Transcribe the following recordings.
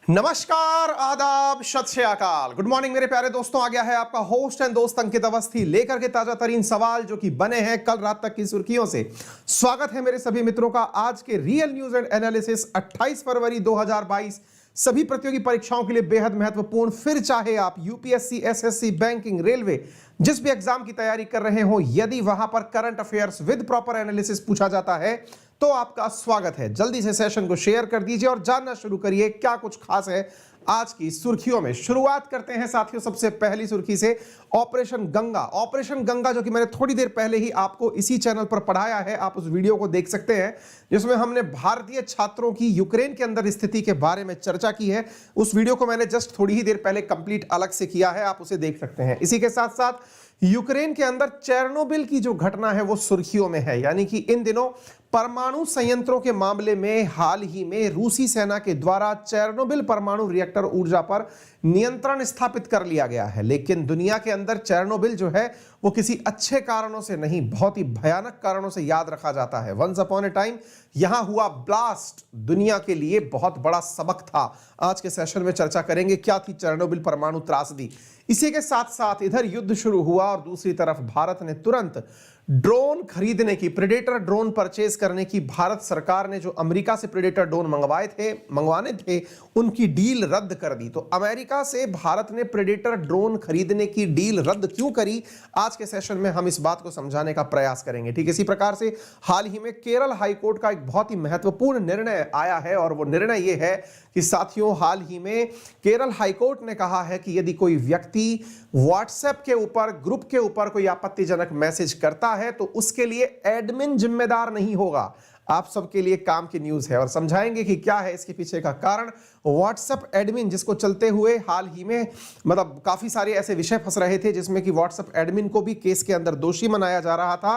नमस्कार, आदाब, सत श्री अकाल, गुड मॉर्निंग मेरे प्यारे दोस्तों। आ गया है आपका होस्ट एंड दोस्त अंकित अवस्थी लेकर के ताजा तरीन सवाल जो कि बने हैं कल रात तक की सुर्खियों से। स्वागत है मेरे सभी मित्रों का आज के रियल न्यूज एंड एनालिसिस 28 फरवरी 2022 सभी प्रतियोगी परीक्षाओं के लिए बेहद महत्वपूर्ण। फिर चाहे आप यूपीएससी, एसएससी, बैंकिंग, रेलवे, जिस भी एग्जाम की तैयारी कर रहे हो, यदि वहां पर current affairs with proper analysis पूछा जाता है तो आपका स्वागत है। जल्दी से सेशन को शेयर कर दीजिए और जानना शुरू करिए क्या कुछ खास है आज की सुर्खियों में। शुरुआत करते हैं साथियों सबसे पहली सुर्खी से, ऑपरेशन गंगा। ऑपरेशन गंगा जो कि मैंने थोड़ी देर पहले ही आपको इसी चैनल पर पढ़ाया है, आप उस वीडियो को देख सकते हैं जिसमें हमने भारतीय छात्रों की यूक्रेन के अंदर स्थिति के बारे में चर्चा की है। उस वीडियो को मैंने जस्ट थोड़ी ही देर पहले कंप्लीट अलग से किया है, आप उसे देख सकते हैं। इसी के साथ साथ यूक्रेन के अंदर चेरनोबिल की जो घटना है वो सुर्खियों में है, यानी कि इन दिनों परमाणु संयंत्रों के मामले में हाल ही में रूसी सेना के द्वारा चेरनोबिल परमाणु रिएक्टर ऊर्जा पर नियंत्रण स्थापित कर लिया गया है। लेकिन दुनिया के अंदर चेरनोबिल जो है वो किसी अच्छे कारणों से नहीं, बहुत ही भयानक कारणों से याद रखा जाता है। वंस अपॉन ए टाइम यहां हुआ ब्लास्ट दुनिया के लिए बहुत बड़ा सबक था। आज के सेशन में चर्चा करेंगे क्या थी चेरनोबिल परमाणु त्रासदी। इसी के साथ साथ इधर युद्ध शुरू हुआ और दूसरी तरफ भारत ने तुरंत ड्रोन खरीदने की, प्रेडेटर ड्रोन परचेज करने की, भारत सरकार ने जो अमेरिका से प्रेडेटर ड्रोन मंगवाने थे उनकी डील रद्द कर दी। तो अमेरिका से भारत ने प्रेडेटर ड्रोन खरीदने की डील रद्द क्यों करी, आज के सेशन में हम इस बात को समझाने का प्रयास करेंगे। ठीक इसी प्रकार से हाल ही में केरल हाईकोर्ट का एक बहुत ही महत्वपूर्ण निर्णय आया है और वो निर्णय ये है कि साथियों हाल ही में केरल हाईकोर्ट ने कहा है कि यदि कोई व्यक्ति व्हाट्सएप के ऊपर, ग्रुप के ऊपर कोई आपत्तिजनक मैसेज करता है तो उसके लिए एडमिन जिम्मेदार नहीं होगा। आप सबके लिए काम की न्यूज है और समझाएंगे कि क्या है इसके पीछे का कारण। व्हाट्सएप एडमिन जिसको चलते हुए हाल ही में मतलब काफी सारे ऐसे विषय फंस रहे थे जिसमें कि व्हाट्सएप एडमिन को भी केस के अंदर दोषी मनाया जा रहा था।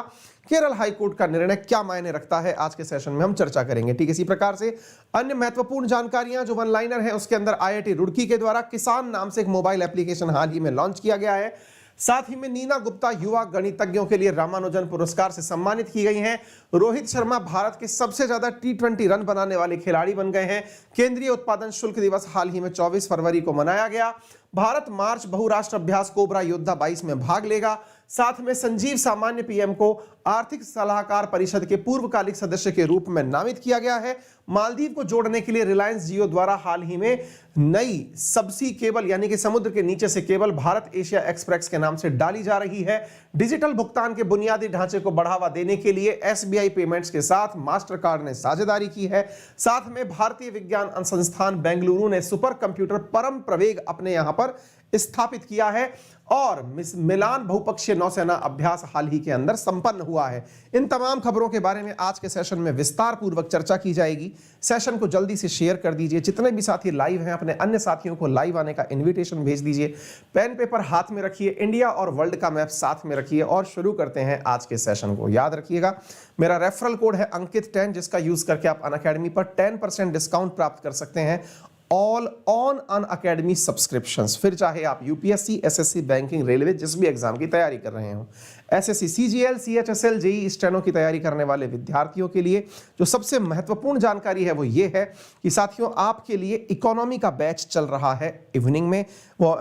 केरल हाईकोर्ट का निर्णय क्या मायने रखता है आज के सेशन में हम चर्चा करेंगे। ठीक इसी प्रकार से अन्य महत्वपूर्ण जानकारियां जो वन लाइनर है उसके अंदर आईआईटी रुड़की के द्वारा किसान नाम से एक मोबाइल एप्लीकेशन हाल ही में लॉन्च किया गया है। साथ ही में नीना गुप्ता युवा गणितज्ञों के लिए रामानुजन पुरस्कार से सम्मानित की गई हैं। रोहित शर्मा भारत के सबसे ज्यादा टी20 रन बनाने वाले खिलाड़ी बन गए हैं। केंद्रीय उत्पादन शुल्क दिवस हाल ही में 24 फरवरी को मनाया गया। भारत मार्च बहुराष्ट्र अभ्यास कोबरा योद्धा 22 में भाग लेगा। साथ में संजीव सामान्य पीएम को आर्थिक सलाहकार परिषद के पूर्वकालिक सदस्य के रूप में नामित किया गया है। मालदीव को जोड़ने के लिए रिलायंस जियो द्वारा हाल ही में नई सबसी केबल यानी कि समुद्र के नीचे से केबल भारत एशिया एक्सप्रेस के नाम से डाली जा रही है। डिजिटल भुगतान के बुनियादी ढांचे को बढ़ावा देने के लिए एसबीआई पेमेंट्स के साथ मास्टर कार्ड ने साझेदारी की है। साथ में भारतीय विज्ञान अनुसंधान बेंगलुरु ने सुपर कंप्यूटर परम प्रवेग अपने यहां पर स्थापित किया है और मिलान बहुपक्षीय नौसेना अभ्यास हाल ही के अंदर संपन्न हुआ है। इन तमाम खबरों के बारे में आज के सेशन में विस्तार पूर्वक चर्चा की जाएगी। सेशन को जल्दी से शेयर कर दीजिए। जितने भी साथी लाइव हैं अपने अन्य साथियों को लाइव आने का इनविटेशन भेज दीजिए। पेन पेपर हाथ में रखिए, इंडिया और वर्ल्ड का मैप साथ में रखिए और शुरू करते हैं आज के सेशन को। याद रखिएगा मेरा रेफरल कोड है अंकित10 जिसका यूज करके आप अनअकैडमी पर 10% डिस्काउंट प्राप्त कर सकते हैं ऑल ऑन अनअकैडमी सब्सक्रिप्शंस। फिर चाहे आप यूपीएससी, एसएससी, बैंकिंग, रेलवे जिस भी एग्जाम की तैयारी कर रहे हो, SSC, CGL, CHSL, JEE, steno की तैयारी करने वाले विद्यार्थियों के लिए जो सबसे महत्वपूर्ण जानकारी है वो ये है कि साथियों आपके लिए इकोनॉमी का बैच चल रहा है इवनिंग में, वो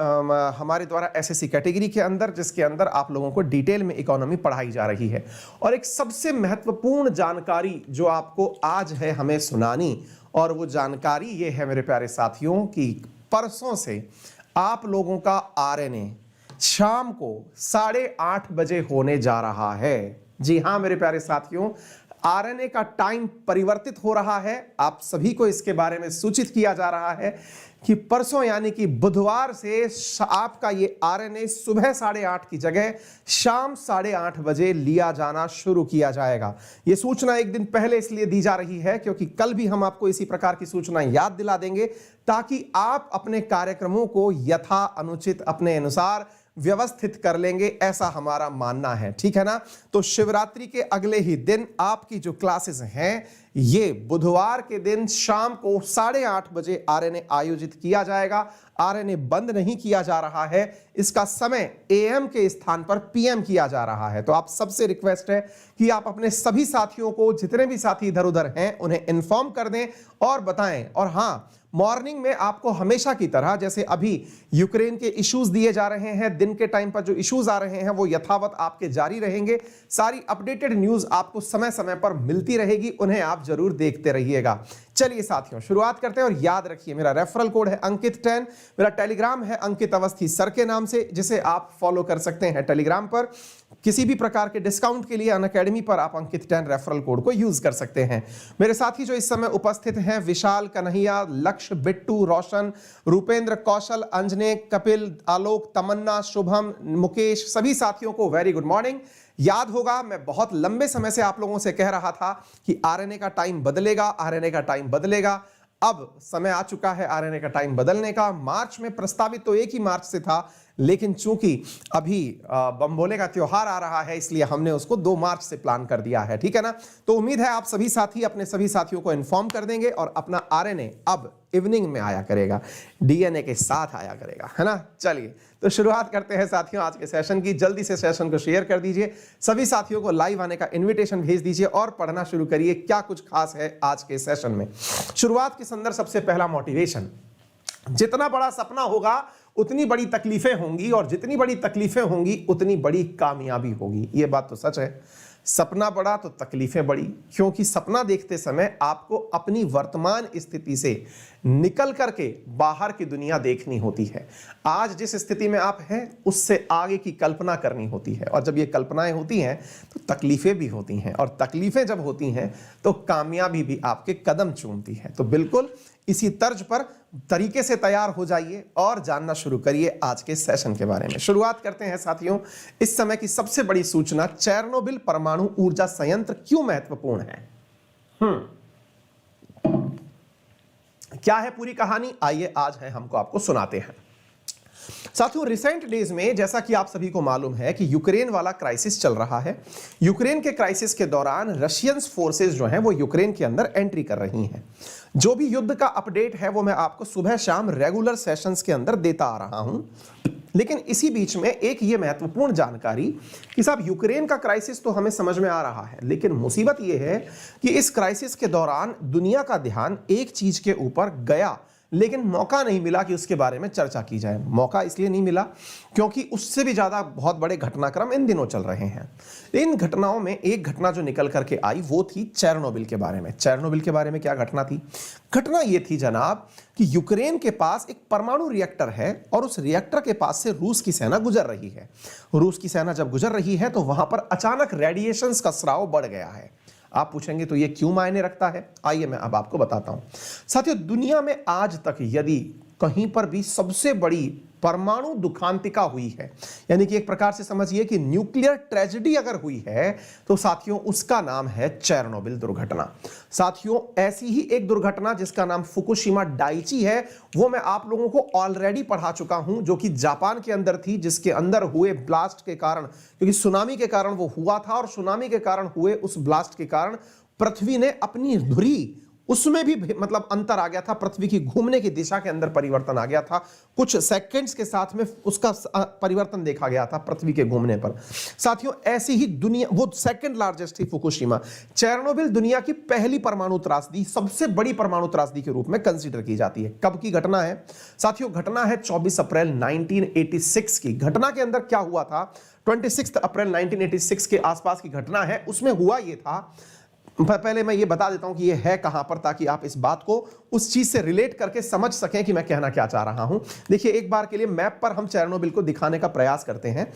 हमारे द्वारा एसएससी कैटेगरी के अंदर, जिसके अंदर आप लोगों को डिटेल में इकोनॉमी पढ़ाई जा रही है। और एक सबसे महत्वपूर्ण जानकारी जो आपको आज है हमें सुनानी, और वो जानकारी ये है मेरे प्यारे साथियों कि परसों से आप लोगों का आरएनए शाम को 8:30 बजे होने जा रहा है। जी हां मेरे प्यारे साथियों, आरएनए का टाइम परिवर्तित हो रहा है। आप सभी को इसके बारे में सूचित किया जा रहा है कि परसों यानी कि बुधवार से आपका ये आरएनए सुबह 8:30 की जगह शाम 8:30 बजे लिया जाना शुरू किया जाएगा। ये सूचना एक दिन पहले इसलिए दी जा रही है क्योंकि कल भी हम आपको इसी प्रकार की सूचना याद दिला देंगे ताकि आप अपने कार्यक्रमों को यथा अनुचित अपने अनुसार व्यवस्थित कर लेंगे, ऐसा हमारा मानना है। ठीक है ना। तो शिवरात्रि के अगले ही दिन आपकी जो क्लासेस हैं ये बुधवार के दिन शाम को 8:30 बजे आरएनए आयोजित किया जाएगा। आरएनए बंद नहीं किया जा रहा है, इसका समय एएम के स्थान पर पीएम किया जा रहा है। तो आप सबसे रिक्वेस्ट है कि आप अपने सभी साथियों को, जितने भी साथी इधर उधर हैं, उन्हें इन्फॉर्म कर दें और बताएं। और हां, मॉर्निंग में आपको हमेशा की तरह, जैसे अभी यूक्रेन के इश्यूज दिए जा रहे हैं, दिन के टाइम पर जो इश्यूज आ रहे हैं वो यथावत आपके जारी रहेंगे। सारी अपडेटेड न्यूज आपको समय समय पर मिलती रहेगी, उन्हें आप जरूर देखते रहिएगा। चलिए साथियों, शुरुआत करते हैं। और याद रखिए, मेरा रेफरल कोड है अंकित 10, मेरा टेलीग्राम है अंकित अवस्थी सर के नाम से, जिसे आप फॉलो कर सकते हैं टेलीग्राम पर। किसी भी प्रकार के डिस्काउंट के लिए अनअकैडमी पर आप अंकित 10 रेफरल कोड को यूज कर सकते हैं। मेरे साथी जो इस समय उपस्थित हैं, विशाल, कन्हैया, लक्ष्य, बिट्टू, रोशन, रूपेंद्र, कौशल, अंजने, कपिल, आलोक, तमन्ना, शुभम, मुकेश, सभी साथियों को वेरी गुड मॉर्निंग। याद होगा, मैं बहुत लंबे समय से आप लोगों से कह रहा था कि आरएनए का टाइम बदलेगा, आरएनए का टाइम बदलेगा। अब समय आ चुका है आरएनए का टाइम बदलने का। मार्च में प्रस्तावित तो 1 ही मार्च से था, लेकिन चूंकि अभी बमभोले का त्योहार आ रहा है, इसलिए हमने उसको 2 मार्च से प्लान कर दिया है, ठीक है ना। तो उम्मीद है आप सभी साथी अपने सभी साथियों को इन्फॉर्म कर देंगे और अपना आरएनए अब इवनिंग में आया करेगा, डीएनए के साथ आया करेगा, है ना। चलिए तो शुरुआत करते हैं साथियों आज के सेशन की। जल्दी से सेशन को शेयर कर दीजिए, सभी साथियों को लाइव आने का इन्विटेशन भेज दीजिए और पढ़ना शुरू करिए। क्या कुछ खास है आज के सेशन में। शुरुआत के संदर्भ सबसे पहला मोटिवेशन, जितना बड़ा सपना होगा उतनी बड़ी तकलीफें होंगी, और जितनी बड़ी तकलीफें होंगी उतनी बड़ी कामयाबी होगी। यह बात तो सच है। सपना बड़ा तो तकलीफें बड़ी, क्योंकि सपना देखते समय आपको अपनी वर्तमान स्थिति से निकल करके बाहर की दुनिया देखनी होती है। आज जिस स्थिति में आप हैं उससे आगे की कल्पना करनी होती है, और जब ये कल्पनाएं होती हैं तो तकलीफें भी होती हैं, और तकलीफें जब होती हैं तो कामयाबी भी आपके कदम चूमती है। तो बिल्कुल इसी तर्ज पर तरीके से तैयार हो जाइए और जानना शुरू करिए आज के सेशन के बारे में। शुरुआत करते हैं साथियों इस समय की सबसे बड़ी सूचना, चेरनोबिल परमाणु ऊर्जा संयंत्र क्यों महत्वपूर्ण है। क्या है पूरी कहानी, आइए आज है हमको आपको सुनाते हैं। साथियों, रिसेंट डेज में जैसा कि आप सभी को मालूम है कि यूक्रेन वाला क्राइसिस चल रहा है। यूक्रेन के क्राइसिस के दौरान रशियन फोर्सेस जो हैं वो यूक्रेन के अंदर एंट्री कर रही हैं। जो भी युद्ध का अपडेट है वो मैं आपको सुबह शाम रेगुलर सेशंस के अंदर देता आ रहा हूं। लेकिन इसी बीच में एक ये महत्वपूर्ण जानकारी कि साहब यूक्रेन का क्राइसिस तो हमें समझ में आ रहा है, लेकिन मुसीबत ये है कि इस क्राइसिस के दौरान दुनिया का ध्यान एक चीज के ऊपर गया, लेकिन मौका नहीं मिला कि उसके बारे में चर्चा की जाए। मौका इसलिए नहीं मिला क्योंकि उससे भी ज्यादा बहुत बड़े घटनाक्रम इन दिनों चल रहे हैं। इन घटनाओं में एक घटना जो निकल करके आई वो थी चेरनोबिल के बारे में। चेरनोबिल के बारे में क्या घटना थी? घटना ये थी जनाब कि यूक्रेन के पास एक परमाणु रिएक्टर है, और उस रिएक्टर के पास से रूस की सेना गुजर रही है। रूस की सेना जब गुजर रही है तो वहां पर अचानक रेडिएशंस का स्राव बढ़ गया है। आप पूछेंगे तो ये क्यों मायने रखता है? आइए मैं अब आपको बताता हूं। साथियों, दुनिया में आज तक यदि कहीं पर भी सबसे बड़ी परमाणु दुखांतिका हुई है, यानी कि एक प्रकार से समझिए कि न्यूक्लियर ट्रेजेडी अगर हुई है, तो साथियों उसका नाम है चेरनोबिल दुर्घटना। साथियों, ऐसी ही एक दुर्घटना जिसका नाम फुकुशिमा डाइची है, वो मैं आप लोगों को ऑलरेडी पढ़ा चुका हूं, जो कि जापान के अंदर थी, जिसके अंदर हुए ब्लास्ट के कारण, क्योंकि सुनामी के कारण वो हुआ था, और सुनामी के कारण हुए उस ब्लास्ट के कारण पृथ्वी ने अपनी धुरी, उसमें भी मतलब अंतर आ गया था, पृथ्वी की घूमने की दिशा के अंदर परिवर्तन आ गया था। कुछ सेकंड्स के साथ में उसका परिवर्तन देखा गया था पृथ्वी के घूमने पर। साथियों, ऐसी ही दुनिया, वो सेकंड लार्जेस्ट थी फुकुशिमा। चेरनोबिल दुनिया की पहली परमाणु त्रासदी, सबसे बड़ी परमाणु त्रासदी के रूप में कंसीडर की जाती है। कब की घटना है साथियों? घटना है 24 अप्रैल 1986 की। घटना के अंदर क्या हुआ था? 26 अप्रैल 1986 के आसपास की घटना है। उसमें हुआ यह था, पहले मैं ये बता देता हूं कि ये है कहां पर, ताकि आप इस बात को उस चीज से रिलेट करके समझ सकें कि मैं कहना क्या चाह रहा हूं। देखिए, एक बार के लिए मैप पर हम चेरनोबिल को दिखाने का प्रयास करते हैं।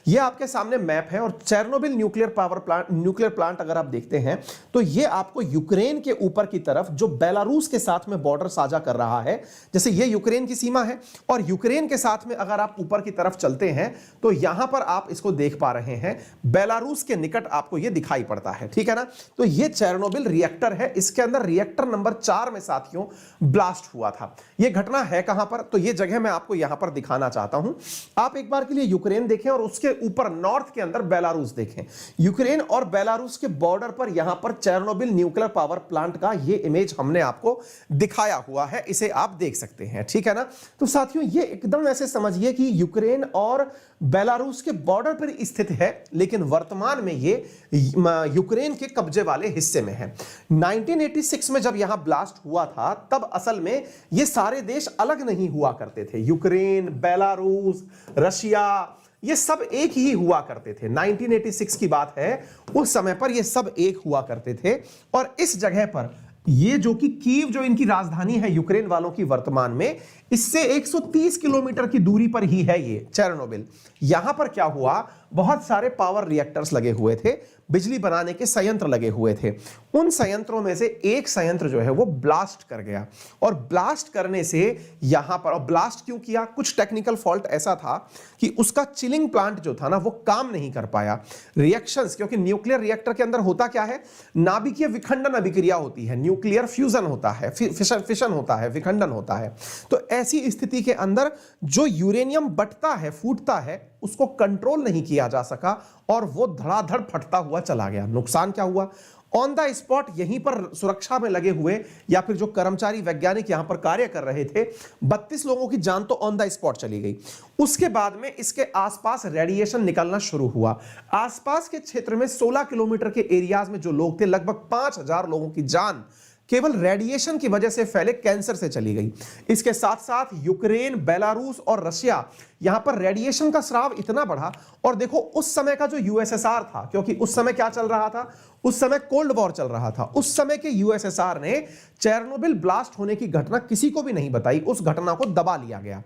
ये आपके सामने मैप है, और चेरनोबिल न्यूक्लियर प्लांट अगर आप देखते हैं तो ये आपको यूक्रेन के ऊपर की तरफ, जो बेलारूस के साथ में बॉर्डर साझा कर रहा है, जैसे ये यूक्रेन की सीमा है, और यूक्रेन के साथ में अगर आप ऊपर की तरफ चलते हैं तो यहां पर आप इसको देख पा रहे हैं, बेलारूस के निकट आपको ये दिखाई पड़ता है, ठीक है ना। तो ये चेरनोबिल रिएक्टर है। इसके अंदर रिएक्टर नंबर 4 में साथियों ब्लास्ट हुआ था। यह घटना है कहां पर? तो यह जगह मैं आपको यहां पर दिखाना चाहता हूं। आप एक बार के लिए यूक्रेन देखें और उसके ऊपर नॉर्थ के अंदर बेलारूस देखें। यूक्रेन और बेलारूस के बॉर्डर पर यहां पर चेरनोबिल न्यूक्लियर पावर प्लांट का यह इमेज हमने आपको दिखाया हुआ है, इसे आप देख सकते हैं, ठीक है ना। तो साथियों, यह एकदम ऐसे समझिए कि यूक्रेन और बेलारूस के बॉर्डर पर स्थित है, लेकिन वर्तमान में यह यूक्रेन के कब्जे वाले हिस्से हिस्से में है। 1986 में जब यहां ब्लास्ट हुआ था तब असल में ये सारे देश अलग नहीं हुआ करते थे। यूक्रेन, बेलारूस, रशिया, ये सब एक ही हुआ करते थे। 1986 की बात है, उस समय पर ये सब एक हुआ करते थे। और इस जगह पर ये जो कि कीव, जो इनकी राजधानी है यूक्रेन वालों की वर्तमान में, इससे 130 किलोमीटर की दूरी पर ही है ये चेरनोबिल। यहां पर क्या हुआ, बहुत सारे पावर रिएक्टर्स लगे हुए थे, बिजली बनाने के संयंत्र लगे हुए थे। उन संयंत्रों में से एक संयंत्र जो है वो ब्लास्ट कर गया, और ब्लास्ट करने से यहां पर, और ब्लास्ट क्यों किया, कुछ टेक्निकल फॉल्ट ऐसा था कि उसका चिलिंग प्लांट जो था ना वो काम नहीं कर पाया। रिएक्शंस, क्योंकि न्यूक्लियर रिएक्टर के अंदर होता क्या है, नाभिकीय विखंडन अभिक्रिया होती है, न्यूक्लियर फ्यूजन होता है, फिशन होता है, विखंडन होता है। तो ऐसी स्थिति के अंदर जो यूरेनियम बटता है, फूटता है, उसको कंट्रोल नहीं किया जा सका और वो धड़ाधड़ फटता हुआ चला गया। नुकसान क्या हुआ, ऑन द स्पॉट यहीं पर सुरक्षा में लगे हुए या फिर जो कर्मचारी वैज्ञानिक यहां पर कार्य कर रहे थे, 32 लोगों की जान तो ऑन द स्पॉट चली गई। उसके बाद में इसके आसपास रेडिएशन निकलना शुरू हुआ। आसपास के क्षेत्र में 16 किलोमीटर के एरियाज में जो लोग थे, लगभग 5000 लोगों की जान केवल रेडिएशन की वजह से फैले कैंसर से चली गई। इसके साथ साथ यूक्रेन, बेलारूस और रशिया, यहां पर रेडिएशन का स्राव इतना बढ़ा। और देखो उस समय का जो यूएसएसआर था, क्योंकि उस समय क्या चल रहा था, उस समय कोल्ड वॉर चल रहा था, उस समय के यूएसएसआर ने चेरनोबिल ब्लास्ट होने की घटना किसी को भी नहीं बताई, उस घटना को दबा लिया गया।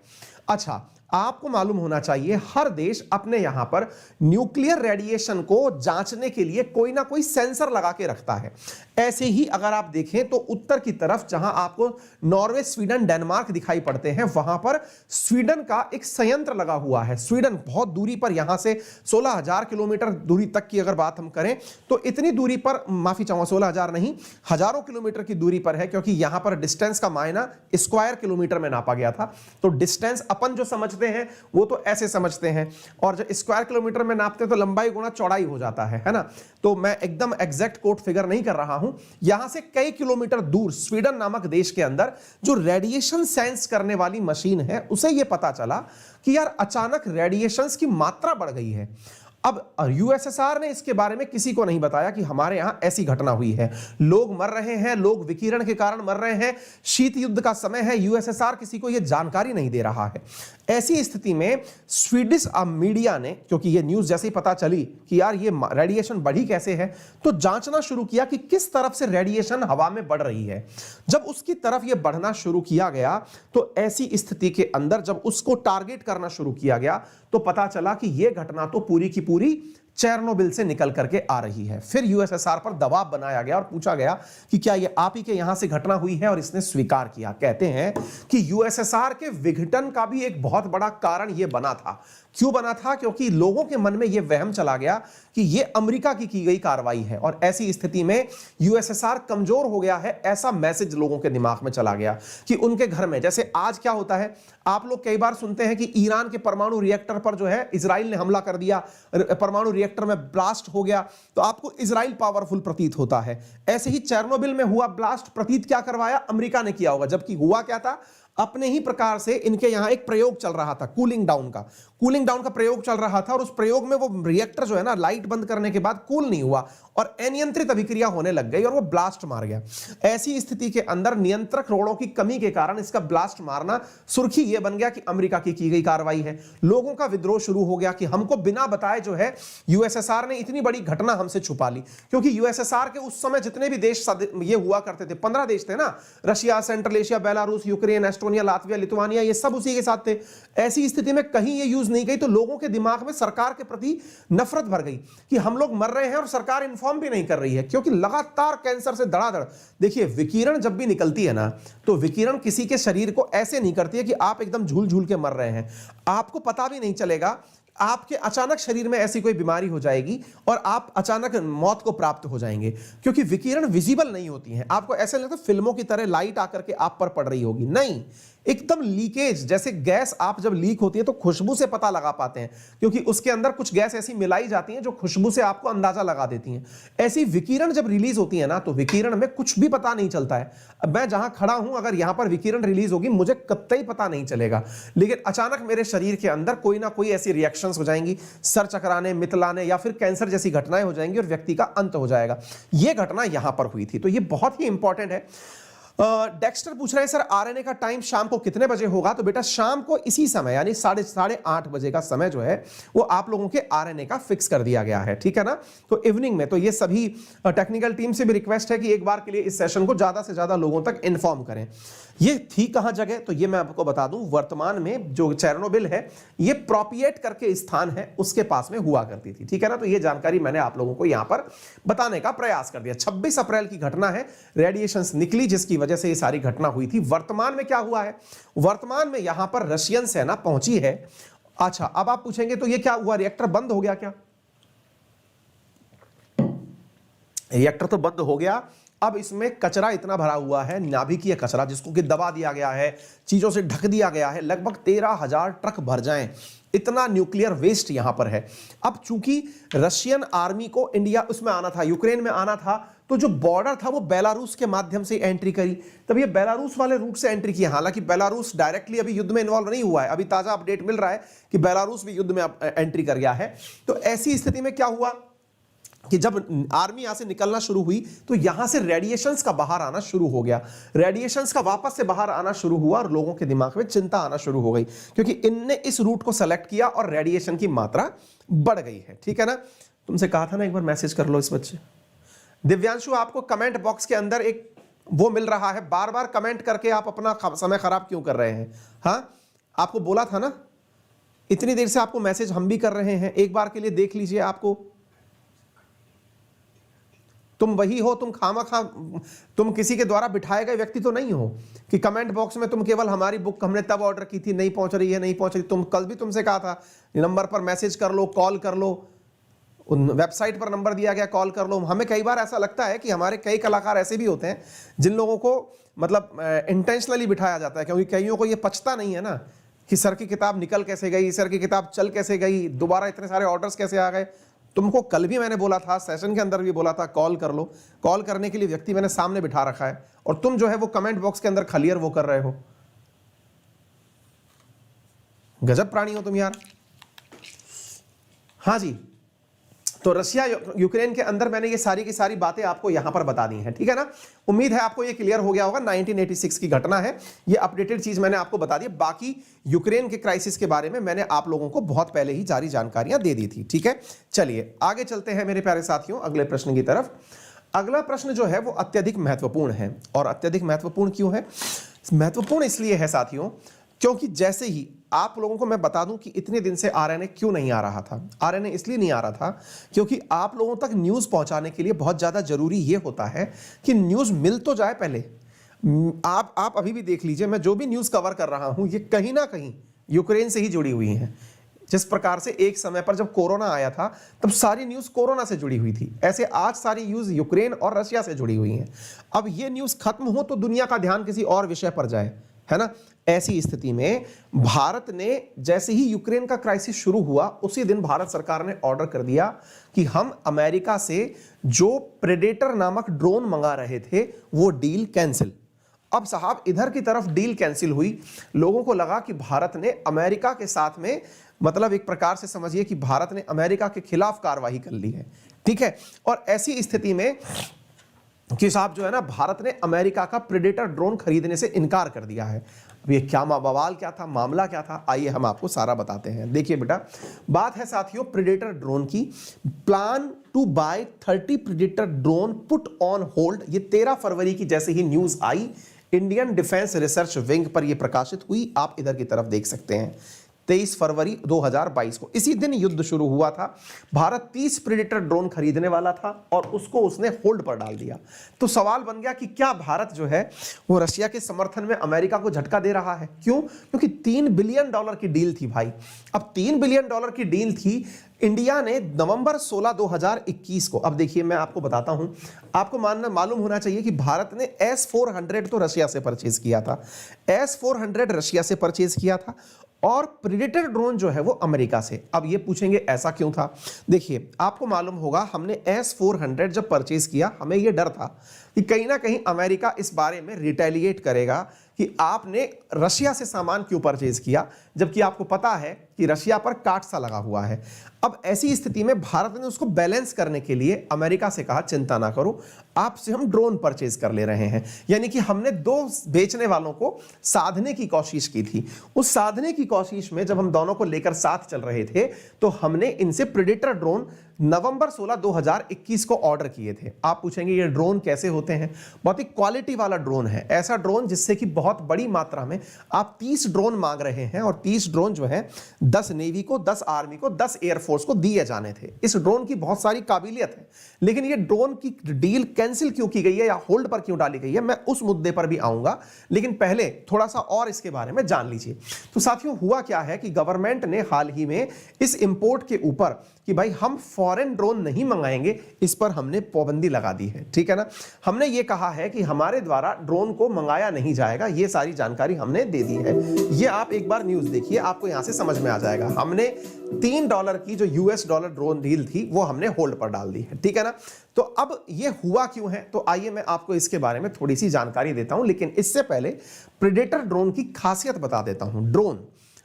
अच्छा, आपको मालूम होना चाहिए हर देश अपने यहां पर न्यूक्लियर रेडिएशन को जांचने के लिए कोई ना कोई सेंसर लगा के रखता है। ऐसे ही अगर आप देखें तो उत्तर की तरफ जहां आपको नॉर्वे, स्वीडन, डेनमार्क दिखाई पड़ते हैं, वहां पर स्वीडन का एक संयंत्र लगा हुआ है। स्वीडन बहुत दूरी पर, यहां से 16,000 किलोमीटर दूरी तक की अगर बात हम करें तो इतनी दूरी पर, माफी चाहूंगा 16,000 नहीं, हजारों किलोमीटर की दूरी पर है, क्योंकि यहां पर डिस्टेंस का मायना स्क्वायर किलोमीटर में नापा गया था। तो डिस्टेंस अपन जो समझते हैं वो तो ऐसे समझते हैं, और जब स्क्वायर किलोमीटर में नापते हैं तो लंबाई गुणा चौड़ाई हो जाता है ना। तो मैं एकदम एग्जैक्ट कोट फिगर नहीं कर रहा हूं। यहां से कई किलोमीटर दूर स्वीडन नामक देश के अंदर जो रेडिएशन सेंस करने वाली मशीन है, उसे यह पता चला कि यार अचानक रेडिएशंस की मात्रा बढ़ गई है। अब यूएसएसआर ने इसके बारे में किसी को नहीं बताया कि हमारे यहां ऐसी घटना हुई है, लोग मर रहे हैं, लोग विकिरण के कारण मर रहे हैं, शीत युद्ध का समय है, यूएसएसआर किसी को यह जानकारी नहीं दे रहा है। ऐसी स्थिति में स्वीडिश मीडिया ने, क्योंकि यह न्यूज जैसे ही पता चली कि यार ये रेडिएशन बढ़ी कैसे है, तो जांचना शुरू किया कि किस तरफ से रेडिएशन हवा में बढ़ रही है। जब उसकी तरफ यह बढ़ना शुरू किया गया तो ऐसी स्थिति के अंदर जब उसको टारगेट करना शुरू किया गया तो पता चला कि यह घटना तो पूरी की पूरी चेरनोबिल से निकल करके आ रही है। फिर यूएसएसआर पर दबाव बनाया गया और पूछा गया कि क्या ये आप ही के यहां से घटना हुई है, और इसने स्वीकार किया। कहते हैं कि यूएसएसआर के विघटन का भी एक बहुत बड़ा कारण यह बना था। क्यों बना था? क्योंकि लोगों के मन में यह वहम चला गया कि यह अमेरिका की गई कार्रवाई है, और ऐसी स्थिति में यूएसएसआर कमजोर हो गया है, ऐसा मैसेज लोगों के दिमाग में चला गया कि उनके घर में, जैसे आज क्या होता है, आप लोग कई बार सुनते हैं कि ईरान के परमाणु रिएक्टर पर जो है इजराइल ने हमला कर दिया, परमाणु रिएक्टर में ब्लास्ट हो गया, तो आपको इजराइल पावरफुल प्रतीत होता है। ऐसे ही चेरनोबिल में हुआ ब्लास्ट प्रतीत क्या करवाया? अमेरिका ने किया होगा, जबकि हुआ क्या था? अपने ही प्रकार से इनके यहां एक प्रयोग चल रहा था, कूलिंग डाउन का प्रयोग चल रहा था, और उस प्रयोग में वो रिएक्टर जो है ना, लाइट बंद करने के बाद कूल नहीं हुआ और अनियंत्रित अभिक्रिया होने लग गई और वो ब्लास्ट मार गया। ऐसी स्थिति के अंदर नियंत्रक रोड़ों की कमी के कारण इसका ब्लास्ट मारना सुर्खी ये बन गया कि अमेरिका की गई कार्रवाई है। लोगों का विद्रोह शुरू हो गया कि हमको बिना बताए जो है यूएसएसआर ने इतनी बड़ी घटना हमसे छुपा ली, क्योंकि यूएसएसआर के उस समय जितने भी देश ये हुआ करते थे, 15 देश थे ना, Russia, central Asia, Belarus, Ukraine, Estonia, Latvia, Lithuania, ये सब उसी के साथ थे। ऐसी स्थिति में कहीं ये यूज नहीं गई तो लोगों के दिमाग में सरकार के प्रति नफरत भर गई कि हम लोग मर रहे हैं और सरकार इन्फॉर्म भी नहीं कर रही है, क्योंकि लगातार कैंसर से धड़ाधड़। देखिए, विकिरण जब भी निकलती है ना, तो विकिरण किसी के शरीर को ऐसे नहीं करती है कि आप एकदम झूल झूल के मर रहे हैं, आपको पता भी नहीं चलेगा, आपके अचानक शरीर में ऐसी कोई बीमारी हो जाएगी और आप अचानक मौत को प्राप्त हो जाएंगे, क्योंकि विकिरण विजिबल नहीं होती हैं। आपको ऐसे लगता है फिल्मों की तरह लाइट आकर के आप पर पड़ रही होगी, नहीं, एकदम लीकेज, जैसे गैस आप जब लीक होती है तो खुशबू से पता लगा पाते हैं, क्योंकि उसके अंदर कुछ गैस ऐसी मिलाई जाती हैं जो खुशबू से आपको अंदाजा लगा देती हैं। ऐसी विकिरण जब रिलीज होती है ना, तो विकिरण में कुछ भी पता नहीं चलता है। अब मैं जहां खड़ा हूं, अगर यहां पर विकिरण रिलीज होगी, मुझे कतई पता नहीं चलेगा, लेकिन अचानक मेरे शरीर के अंदर कोई ना कोई ऐसी रिएक्शंस हो जाएंगी, सर चकराने, मितलाने या फिर कैंसर जैसी घटनाएं हो जाएंगी और व्यक्ति का अंत हो जाएगा। यह घटना यहां पर हुई थी, तो यह बहुत ही इंपॉर्टेंट है। डेक्स्टर पूछ रहे हैं सर आरएनए का टाइम शाम को कितने बजे होगा? तो बेटा शाम को इसी समय यानी 8:30 बजे का समय जो है वो आप लोगों के आरएनए का फिक्स कर दिया गया है, ठीक है ना। तो इवनिंग में, तो ये सभी टेक्निकल टीम से भी रिक्वेस्ट है कि एक बार के लिए इस सेशन को ज्यादा से ज्यादा लोगों तक इन्फॉर्म करें। ये थी कहां जगह? तो ये मैं आपको बता दूं, वर्तमान में जो चेरनोबिल है ये प्रोपिएट करके स्थान है उसके पास में हुआ करती थी, ठीक है ना। तो ये जानकारी मैंने आप लोगों को यहां पर बताने का प्रयास कर दिया। 26 अप्रैल की घटना है, रेडिएशंस निकली जिसकी वजह से ये सारी घटना हुई थी। वर्तमान में क्या हुआ है? वर्तमान में यहां पर रशियन सेना पहुंची है। अच्छा, अब आप पूछेंगे तो ये क्या हुआ, रिएक्टर बंद हो गया क्या? रिएक्टर तो बंद हो गया, अब इसमें कचरा इतना भरा हुआ है, नाभिकीय कचरा, जिसको कि दबा दिया गया है, चीजों से ढक दिया गया है, लगभग 13,000 ट्रक भर जाएं, इतना न्यूक्लियर वेस्ट यहां पर है। अब चूंकि रशियन आर्मी को इंडिया उसमें आना था, यूक्रेन में आना था, तो जो बॉर्डर था वो बेलारूस के माध्यम से एंट्री करी, तब ये बेलारूस वाले रूट से एंट्री की। हालांकि बेलारूस डायरेक्टली अभी युद्ध में इन्वॉल्व नहीं हुआ है, अभी ताजा अपडेट मिल रहा है कि बेलारूस भी युद्ध में एंट्री कर गया है। तो ऐसी स्थिति में क्या हुआ कि जब आर्मी यहां से निकलना शुरू हुई तो यहां से रेडिएशंस का बाहर आना शुरू हो गया, रेडिएशंस का वापस से बाहर आना शुरू हुआ और लोगों के दिमाग में चिंता आना शुरू हो गई, क्योंकि इनने इस रूट को सेलेक्ट किया और रेडिएशन की मात्रा बढ़ गई है, ठीक है ना। तुमसे कहा था ना एक बार मैसेज कर लो इस बच्चे। दिव्यांशु, आपको कमेंट बॉक्स के अंदर एक वो मिल रहा है, बार बार कमेंट करके आप अपना समय खराब क्यों कर रहे हैं? हाँ, आपको बोला था ना, इतनी देर से आपको मैसेज हम भी कर रहे हैं, एक बार के लिए देख लीजिए। आपको तुम वही हो, तुम खामखा, तुम किसी के द्वारा बिठाए गए व्यक्ति तो नहीं हो कि कमेंट बॉक्स में तुम केवल हमारी बुक हमने तब ऑर्डर की थी, नहीं पहुंच रही है, नहीं पहुंच रही। तुम कल भी तुमसे कहा था नंबर पर मैसेज कर लो, कॉल कर लो, उन वेबसाइट पर नंबर दिया गया, कॉल कर लो। हमें कई बार ऐसा लगता है कि हमारे कई कलाकार ऐसे भी होते हैं जिन लोगों को मतलब इंटेंशनली बिठाया जाता है, क्योंकि कईयों को ये पचता नहीं है ना कि सर की किताब निकल कैसे गई, सर की किताब चल कैसे गई, दोबारा इतने सारे ऑर्डर्स कैसे आ गए। तुमको कल भी मैंने बोला था, सेशन के अंदर भी बोला था, कॉल कर लो। कॉल करने के लिए व्यक्ति मैंने सामने बिठा रखा है और तुम जो है वो कमेंट बॉक्स के अंदर खलियर वो कर रहे हो। गजब प्राणी हो तुम यार। हाँ जी, तो रशिया यूक्रेन के अंदर मैंने ये सारी की सारी बातें आपको यहां पर बता दी हैं, ठीक है ना। उम्मीद है आपको ये क्लियर हो गया होगा। 1986 की घटना है, ये अपडेटेड चीज मैंने आपको बता दी। बाकी यूक्रेन के क्राइसिस के बारे में मैंने आप लोगों को बहुत पहले ही सारी जानकारियां दे दी थी, ठीक है। चलिए आगे चलते हैं मेरे प्यारे साथियों अगले प्रश्न की तरफ। अगला प्रश्न जो है वो अत्यधिक महत्वपूर्ण है। और अत्यधिक महत्वपूर्ण क्यों है? महत्वपूर्ण इसलिए है साथियों क्योंकि जैसे ही आप लोगों को मैं बता दूं कि इतने दिन से आरएनए क्यों नहीं आ रहा था। आरएनए इसलिए नहीं आ रहा था क्योंकि आप लोगों तक न्यूज़ पहुंचाने के लिए बहुत ज़्यादा ज़रूरी ये होता है कि न्यूज़ मिल तो जाए पहले। आप अभी भी देख लीजिए, मैं जो भी न्यूज़ कवर कर रहा हूं ये कहीं ना कहीं यूक्रेन से ही जुड़ी हुई हैं। जिस प्रकार से एक समय पर जब कोरोना आया था तब सारी न्यूज़ कोरोना से जुड़ी हुई थी, ऐसे आज सारी न्यूज़ यूक्रेन और रशिया से जुड़ी हुई हैं। अब ये न्यूज़ खत्म हो तो दुनिया का ध्यान किसी और विषय पर जाए, है ना। ऐसी स्थिति में भारत ने जैसे ही यूक्रेन का क्राइसिस शुरू हुआ उसी दिन भारत सरकार ने ऑर्डर कर दिया कि हम अमेरिका से जो प्रेडेटर नामक ड्रोन मंगा रहे थे वो डील कैंसिल। अब साहब इधर की तरफ डील कैंसिल हुई, लोगों को लगा कि भारत ने अमेरिका के साथ में मतलब एक प्रकार से समझिए कि भारत ने अमेरिका के खिलाफ कार्रवाई कर ली है, ठीक है। और ऐसी स्थिति में कि साहब जो है ना भारत ने अमेरिका का प्रेडेटर ड्रोन खरीदने से इनकार कर दिया है। अब ये क्या बवाल क्या था, मामला क्या था, आइए हम आपको सारा बताते हैं। देखिए बेटा, बात है साथियों प्रेडेटर ड्रोन की। Plan to buy 30 predator drone put on hold. ये 13 फरवरी की जैसे ही न्यूज आई इंडियन डिफेंस रिसर्च विंग पर यह प्रकाशित हुई, आप इधर की तरफ देख सकते हैं। 23 फरवरी 2022 को। इसी दिन युद्ध शुरू हुआ था। भारत 30 प्रेडेटर ड्रोन खरीदने वाला था और उसको उसने होल्ड पर डाल दिया। तो सवाल बन गया कि क्या भारत जो है वो रशिया के समर्थन में अमेरिका को झटका दे रहा है? क्यों? क्योंकि $3 बिलियन की डील थी भाई। अब $3 बिलियन की डील थी। इंडिया ने नवंबर 16 2021 को, अब देखिए मैं आपको बताता हूं, आपको मालूम होना चाहिए कि भारत ने S-400 तो रशिया से परचेज किया था, S-400 रशिया से परचेज किया था और प्रेडेटर ड्रोन जो है वो अमेरिका से। अब ये पूछेंगे ऐसा क्यों था? देखिए आपको मालूम होगा, हमने S-400 जब परचेज किया, हमें ये डर था कि कहीं ना कहीं अमेरिका इस बारे में रिटेलिएट करेगा कि आपने रशिया से सामान क्यों परचेज किया, जबकि आपको पता है कि रशिया पर काट सा लगा हुआ है। अब ऐसी स्थिति में भारत ने उसको बैलेंस करने के लिए अमेरिका से कहा, चिंता ना करो, आपसे हम ड्रोन परचेज कर ले रहे हैं। यानी कि हमने दो बेचने वालों को साधने की कोशिश की थी। उस साधने की कोशिश में जब हम दोनों को लेकर साथ चल रहे थे तो हमने इनसे प्रेडेटर ड्रोन नवंबर 16 2021 को ऑर्डर किए थे। आप पूछेंगे ये ड्रोन कैसे होते हैं? बहुत ही क्वालिटी वाला ड्रोन है, ऐसा ड्रोन जिससे कि बहुत बड़ी मात्रा में आप 30 ड्रोन मांग रहे हैं और 30 ड्रोन जो है 10 नेवी को, 10 आर्मी को, 10 एयरफोर्स को दिए जाने थे। इस ड्रोन की बहुत सारी काबिलियत है, लेकिन ये ड्रोन की डील कैंसिल क्यों की गई है या होल्ड पर क्यों डाली गई है, मैं उस मुद्दे पर भी आऊंगा, लेकिन पहले थोड़ा सा और इसके बारे में जान लीजिए। तो साथियों हुआ क्या है कि गवर्नमेंट ने हाल ही में इस इंपोर्ट के ऊपर कि भाई हम फॉरेन ड्रोन नहीं मंगाएंगे, इस पर हमने पाबंदी लगा दी है, ठीक है ना। हमने ये कहा है कि हमारे द्वारा ड्रोन को मंगाया नहीं जाएगा, ये सारी जानकारी हमने दे दी है। ये आप एक बार न्यूज़ देखिए, आपको यहां से समझ में आ जाएगा। हमने $3 की जो US डॉलर ड्रोन डील थी वो हमने होल्ड पर डाल दी है, ठीक है ना। तो अब ये हुआ क्यों है, तो आइए मैं आपको इसके बारे में थोड़ी सी जानकारी देता हूं, लेकिन इससे पहले प्रेडेटर ड्रोन की खासियत बता देता हूं।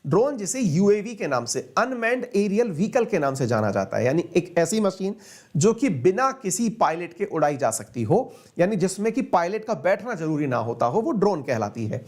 ड्रोन जिसे UAV के नाम से, अनमैन्ड एरियल व्हीकल के नाम से जाना जाता है, यानी एक ऐसी मशीन जो कि बिना किसी पायलट के उड़ाई जा सकती हो, यानी जिसमें कि पायलट का बैठना जरूरी ना होता हो, वो ड्रोन कहलाती है।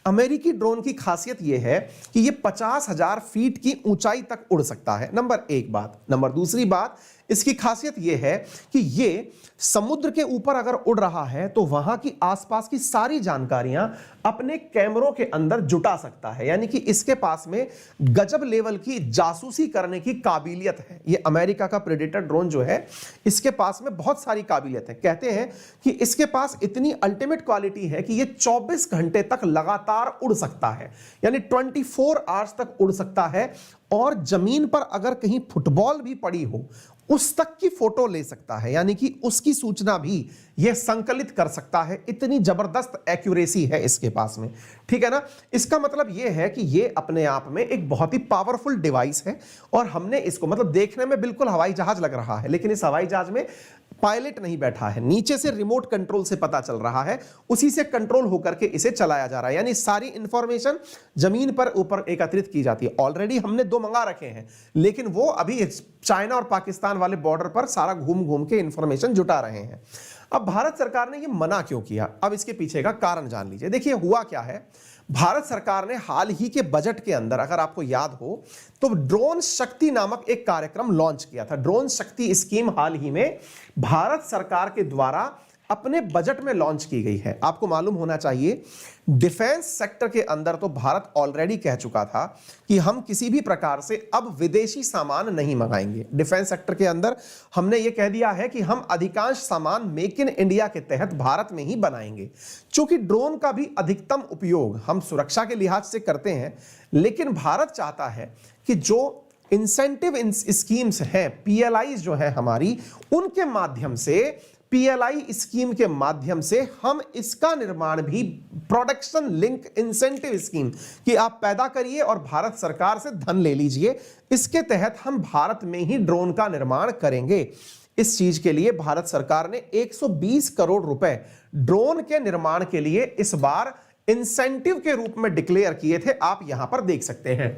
अमेरिकी ड्रोन की खासियत यह है कि यह 50,000 फीट की ऊंचाई तक उड़ सकता है, नंबर एक बात। नंबर दूसरी बात, इसकी खासियत यह है कि ये समुद्र के ऊपर अगर उड़ रहा है तो वहां की आसपास की सारी जानकारियां अपने कैमरों के अंदर जुटा सकता है, यानी कि इसके पास में गजब लेवल की जासूसी करने की काबिलियत है। ये अमेरिका का प्रेडेटर ड्रोन जो है, इसके पास में बहुत सारी काबिलियत है। कहते हैं कि इसके पास इतनी अल्टीमेट क्वालिटी है कि ये 24 घंटे तक लगातार उड़ सकता है, यानी 24 आवर्स तक उड़ सकता है, और जमीन पर अगर कहीं फुटबॉल भी पड़ी हो उस तक की फोटो ले सकता है, यानी कि उसकी सूचना भी यह संकलित कर सकता है। इतनी जबरदस्त एक्यूरेसी है इसके पास में, ठीक है ना। इसका मतलब यह है कि यह अपने आप में एक बहुत ही पावरफुल डिवाइस है, और हमने इसको, मतलब देखने में बिल्कुल हवाई जहाज लग रहा है, लेकिन इस हवाई जहाज में पायलट नहीं बैठा है, नीचे से रिमोट कंट्रोल से पता चल रहा है, उसी से कंट्रोल होकर के इसे चलाया जा रहा है, यानी सारी इंफॉर्मेशन जमीन पर ऊपर एकत्रित की जाती है। ऑलरेडी हमने 2 मंगा रखे हैं, लेकिन वो अभी चाइना और पाकिस्तान वाले बॉर्डर पर सारा घूम घूम के इंफॉर्मेशन जुटा रहे हैं। अब भारत सरकार ने ये मना क्यों किया, अब इसके पीछे का कारण जान लीजिए। देखिए हुआ क्या है, भारत सरकार ने हाल ही के बजट के अंदर, अगर आपको याद हो, तो ड्रोन शक्ति नामक एक कार्यक्रम लॉन्च किया था। ड्रोन शक्ति स्कीम हाल ही में भारत सरकार के द्वारा अपने बजट में लॉन्च की गई है। आपको मालूम होना चाहिए, डिफेंस सेक्टर के अंदर तो भारत ऑलरेडी कह चुका था कि हम किसी भी प्रकार से अब विदेशी सामान नहीं मंगाएंगे। डिफेंस सेक्टर के अंदर हमने ये कह दिया है कि हम अधिकांश सामान मेक इन इंडिया के तहत भारत में ही बनाएंगे। चूंकि ड्रोन का भी अधिकतम उपयोग हम सुरक्षा के लिहाज से करते हैं, लेकिन भारत चाहता है कि जो इंसेंटिव स्कीम्स हैं, PLI जो है हमारी, उनके माध्यम से, PLI स्कीम के माध्यम से हम इसका निर्माण भी, प्रोडक्शन लिंक इंसेंटिव स्कीम कि आप पैदा करिए और भारत सरकार से धन ले लीजिए, इसके तहत हम भारत में ही ड्रोन का निर्माण करेंगे। इस चीज के लिए भारत सरकार ने 120 करोड़ रुपए ड्रोन के निर्माण के लिए इस बार इंसेंटिव के रूप में डिक्लेयर किए थे, आप यहां पर देख सकते हैं।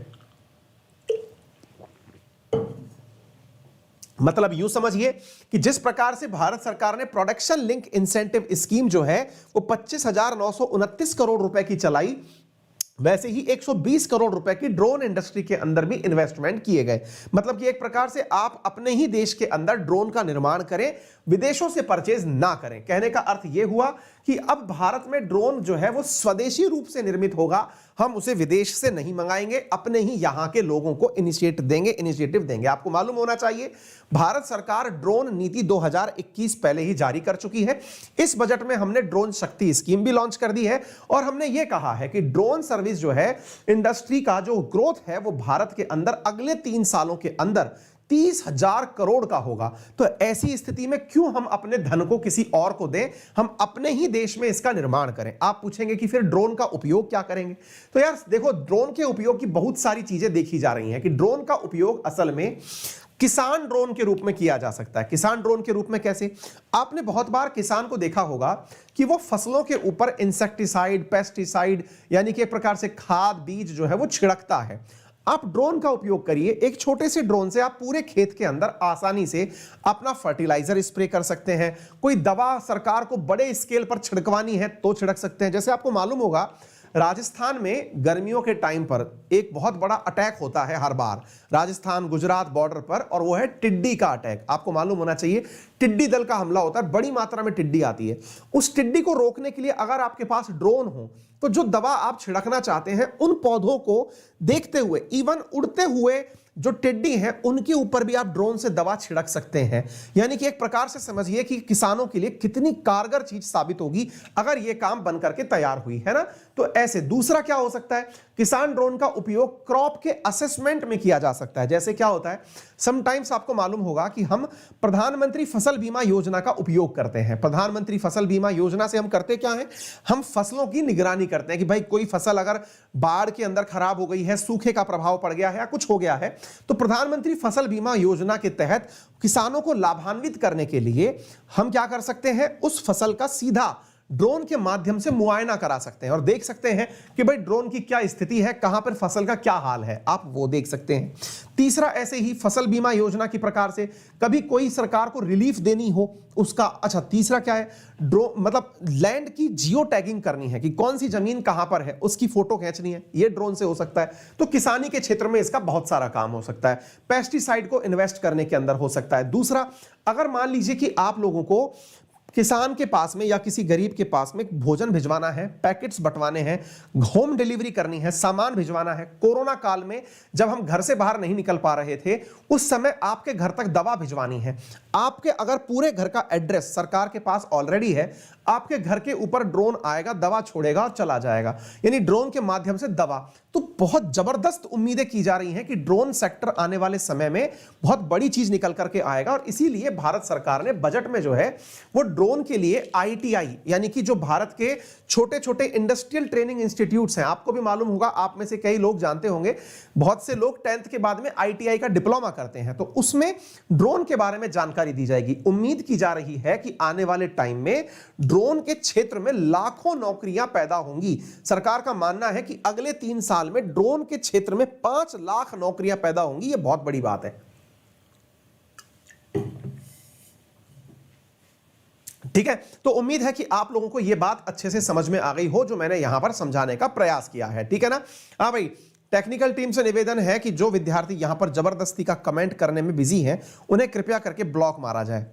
मतलब यूं समझिए कि जिस प्रकार से भारत सरकार ने प्रोडक्शन लिंक इंसेंटिव स्कीम जो है वो 25,929 करोड़ रुपए की चलाई, वैसे ही 120 करोड़ रुपए की ड्रोन इंडस्ट्री के अंदर भी इन्वेस्टमेंट किए गए। मतलब कि एक प्रकार से आप अपने ही देश के अंदर ड्रोन का निर्माण करें, विदेशों से परचेज ना करें। कहने का अर्थ यह हुआ कि अब भारत में ड्रोन जो है वो स्वदेशी रूप से निर्मित होगा, हम उसे विदेश से नहीं मंगाएंगे, अपने ही यहां के लोगों को इनिशिएटिव देंगे। आपको मालूम होना चाहिए भारत सरकार ड्रोन नीति 2021 पहले ही जारी कर चुकी है। इस बजट में हमने ड्रोन शक्ति स्कीम भी लॉन्च कर दी है और हमने यह कहा है कि ड्रोन सर्विस जो है इंडस्ट्री का जो ग्रोथ है वो भारत के अंदर अगले 3 सालों के अंदर 30,000 करोड़ का होगा। तो ऐसी स्थिति में क्यों हम अपने धन को किसी और को दें, हम अपने ही देश में इसका निर्माण करें। आप पूछेंगे कि फिर ड्रोन का उपयोग क्या करेंगे। तो यार देखो, ड्रोन के उपयोग की बहुत सारी चीजें देखी जा रही हैं कि ड्रोन का उपयोग असल में किसान ड्रोन के रूप में किया जा सकता है। किसान ड्रोन के रूप में कैसे? आपने बहुत बार किसान को देखा होगा कि वो फसलों के ऊपर इंसेक्टिसाइड, पेस्टिसाइड यानी कि एक प्रकार से खाद बीज जो है वो छिड़कता है। आप ड्रोन का उपयोग करिए, एक छोटे से ड्रोन से आप पूरे खेत के अंदर आसानी से अपना फर्टिलाइजर स्प्रे कर सकते हैं। कोई दवा सरकार को बड़े स्केल पर छिड़कवानी है तो छिड़क सकते हैं। जैसे आपको मालूम होगा राजस्थान में गर्मियों के टाइम पर एक बहुत बड़ा अटैक होता है हर बार, राजस्थान गुजरात बॉर्डर पर, और वो है टिड्डी का अटैक। आपको मालूम होना चाहिए टिड्डी दल का हमला होता है, बड़ी मात्रा में टिड्डी आती है। उस टिड्डी को रोकने के लिए अगर आपके पास ड्रोन हो तो जो दवा आप छिड़कना चाहते हैं उन पौधों को देखते हुए, इवन उड़ते हुए जो टिड्डी हैं उनके ऊपर भी आप ड्रोन से दवा छिड़क सकते हैं। यानी कि एक प्रकार से समझिए कि किसानों के लिए कितनी कारगर चीज साबित होगी अगर यह काम बन करके तैयार हुई है ना। तो ऐसे दूसरा क्या हो सकता है, किसान ड्रोन का उपयोग क्रॉप के असेसमेंट में किया जा सकता है। जैसे क्या होता है, समटाइम्स आपको मालूम होगा कि हम प्रधानमंत्री फसल बीमा योजना का उपयोग करते हैं। प्रधानमंत्री फसल बीमा योजना से हम करते क्या है, हम फसलों की निगरानी करते हैं कि भाई कोई फसल अगर बाढ़ के अंदर खराब हो गई है, सूखे का प्रभाव पड़ गया है या कुछ हो गया है, तो प्रधानमंत्री फसल बीमा योजना के तहत किसानों को लाभान्वित करने के लिए हम क्या कर सकते हैं, उस फसल का सीधा ड्रोन के माध्यम से मुआयना करा सकते हैं और देख सकते हैं कि भाई ड्रोन की क्या स्थिति है, कहां पर फसल का क्या हाल है, आप वो देख सकते हैं। तीसरा, ऐसे ही फसल बीमा योजना की प्रकार से कभी कोई सरकार को रिलीफ देनी हो उसका, अच्छा तीसरा क्या है, ड्रोन मतलब लैंड की जियो टैगिंग करनी है कि कौन सी जमीन कहां पर है उसकी फोटो खींचनी है, ये ड्रोन से हो सकता है। तो किसानी के क्षेत्र में इसका बहुत सारा काम हो सकता है। पेस्टिसाइड को इन्वेस्ट करने के अंदर हो सकता है। दूसरा, अगर मान लीजिए कि आप लोगों को किसान के पास में या किसी गरीब के पास में भोजन भिजवाना है, पैकेट्स बंटवाने हैं, होम डिलीवरी करनी है, सामान भिजवाना है। कोरोना काल में जब हम घर से बाहर नहीं निकल पा रहे थे उस समय आपके घर तक दवा भिजवानी है, आपके अगर पूरे घर का एड्रेस सरकार के पास ऑलरेडी है, आपके घर के ऊपर ड्रोन आएगा, दवा छोड़ेगा और चला जाएगा, यानी ड्रोन के माध्यम से दवा। तो बहुत जबरदस्त उम्मीदें की जा रही हैं कि ड्रोन सेक्टर आने वाले समय में बहुत बड़ी चीज निकल करके आएगा और इसीलिए भारत सरकार ने बजट में जो है वो ड्रोन के लिए ITI यानी कि जो भारत के छोटे छोटे इंडस्ट्रियल ट्रेनिंग इंस्टीट्यूट्स हैं, आपको भी मालूम होगा, आप में से कई लोग जानते होंगे, बहुत से लोग 10th के बाद में ITI का डिप्लोमा करते हैं, तो उसमें ड्रोन के बारे में जानकारी दी जाएगी। उम्मीद की जा रही है कि आने वाले टाइम में ड्रोन के क्षेत्र में लाखों नौकरियां पैदा होंगी। सरकार का मानना है कि अगले 3 साल में ड्रोन के क्षेत्र में 5 लाख नौकरियां पैदा होंगी। यह बहुत बड़ी बात है। ठीक है, तो उम्मीद है कि आप लोगों को यह बात अच्छे से समझ में आ गई हो जो मैंने यहां पर समझाने का प्रयास किया है। ठीक है ना। हाँ भाई, टेक्निकल टीम से निवेदन है कि जो विद्यार्थी यहां पर जबरदस्ती का कमेंट करने में बिजी हैं उन्हें कृपया करके ब्लॉक मारा जाए।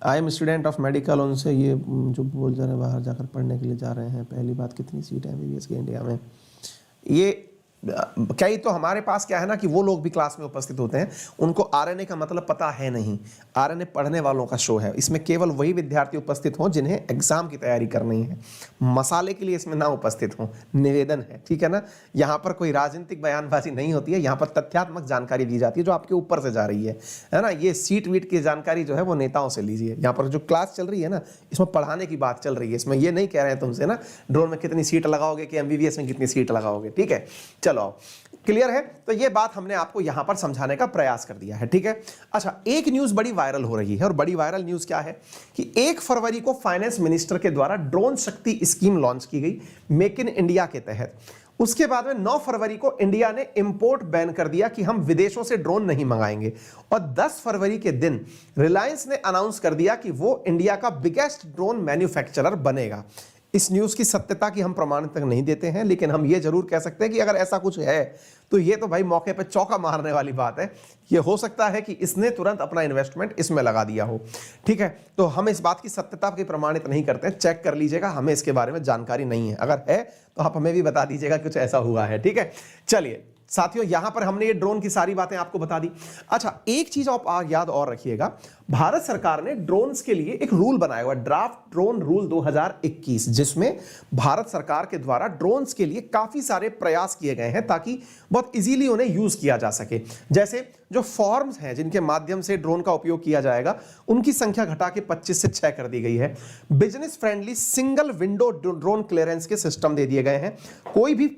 I am student of medical, उनसे ये जो बोल जा रहे हैं बाहर जाकर पढ़ने के लिए जा रहे हैं, पहली बात कितनी सीट है MBBS के इंडिया में, ये कई तो हमारे पास क्या है ना कि वो लोग भी क्लास में उपस्थित होते हैं, उनको RNA का मतलब पता है नहीं। RNA पढ़ने वालों का शो है, इसमें केवल वही विद्यार्थी उपस्थित हों जिन्हें एग्जाम की तैयारी करनी है, मसाले के लिए इसमें ना उपस्थित हों, निवेदन है। ठीक है ना। यहाँ पर कोई राजनीतिक बयानबाजी नहीं होती है, यहाँ पर तथ्यात्मक जानकारी दी जाती है जो आपके ऊपर से जा रही है ना। ये सीट वीट की जानकारी जो है वो नेताओं से लीजिए। यहाँ पर जो क्लास चल रही है ना इसमें पढ़ाने की बात चल रही है, इसमें ये नहीं कह रहे हैं तुमसे ना ड्रोन में कितनी सीट लगाओगे कि MBBS में कितनी सीट लगाओगे। ठीक है, चलो क्लियर है। तो ये बात हमने आपको यहां पर समझाने का प्रयास कर दिया है। ठीक है। अच्छा, एक न्यूज बड़ी वायरल हो रही है और बड़ी वायरल न्यूज क्या है कि 1 फरवरी को फाइनेंस मिनिस्टर के द्वारा ड्रोन शक्ति स्कीम लॉन्च की गई मेक इन इंडिया के तहत। उसके बाद में 9 फरवरी को इंडिया ने इंपोर्ट बैन कर दिया कि हम विदेशों से ड्रोन नहीं मंगाएंगे, और 10 फरवरी के दिन रिलायंस ने अनाउंस कर दिया कि वो इंडिया का बिगेस्ट ड्रोन मैन्युफैक्चरर बनेगा। इस न्यूज़ की सत्यता की हम प्रमाण तक नहीं देते हैं, लेकिन हम ये जरूर कह सकते हैं कि अगर ऐसा कुछ है तो ये तो भाई मौके पे चौका मारने वाली बात है। ये हो सकता है कि इसने तुरंत अपना इन्वेस्टमेंट इसमें लगा दिया हो। ठीक है, तो हम इस बात की सत्यता की प्रमाणित नहीं करते हैं, चेक कर लीजिएगा, हमें इसके बारे में जानकारी नहीं है। अगर है तो आप हमें भी बता दीजिएगा कुछ ऐसा हुआ है। ठीक है, चलिए साथियों, यहां पर हमने ये ड्रोन की सारी बातें आपको बता दी। अच्छा, एक चीज आप याद और रखिएगा, भारत सरकार ने ड्रोन्स के लिए एक रूल बनाया हुआ, ड्राफ्ट ड्रोन रूल 2021, जिसमें भारत सरकार के द्वारा ड्रोन्स के लिए काफी सारे प्रयास किए गए हैं ताकि बहुत इजीली उन्हें यूज किया जा सके। जैसे जो फॉर्म्स हैं जिनके माध्यम से ड्रोन का उपयोग किया जाएगा, उनकी संख्या घटा के 25 से 6 कर दी गई है। Business friendly single window drone clearance के सिस्टम दे दिए गए हैं। कोई भी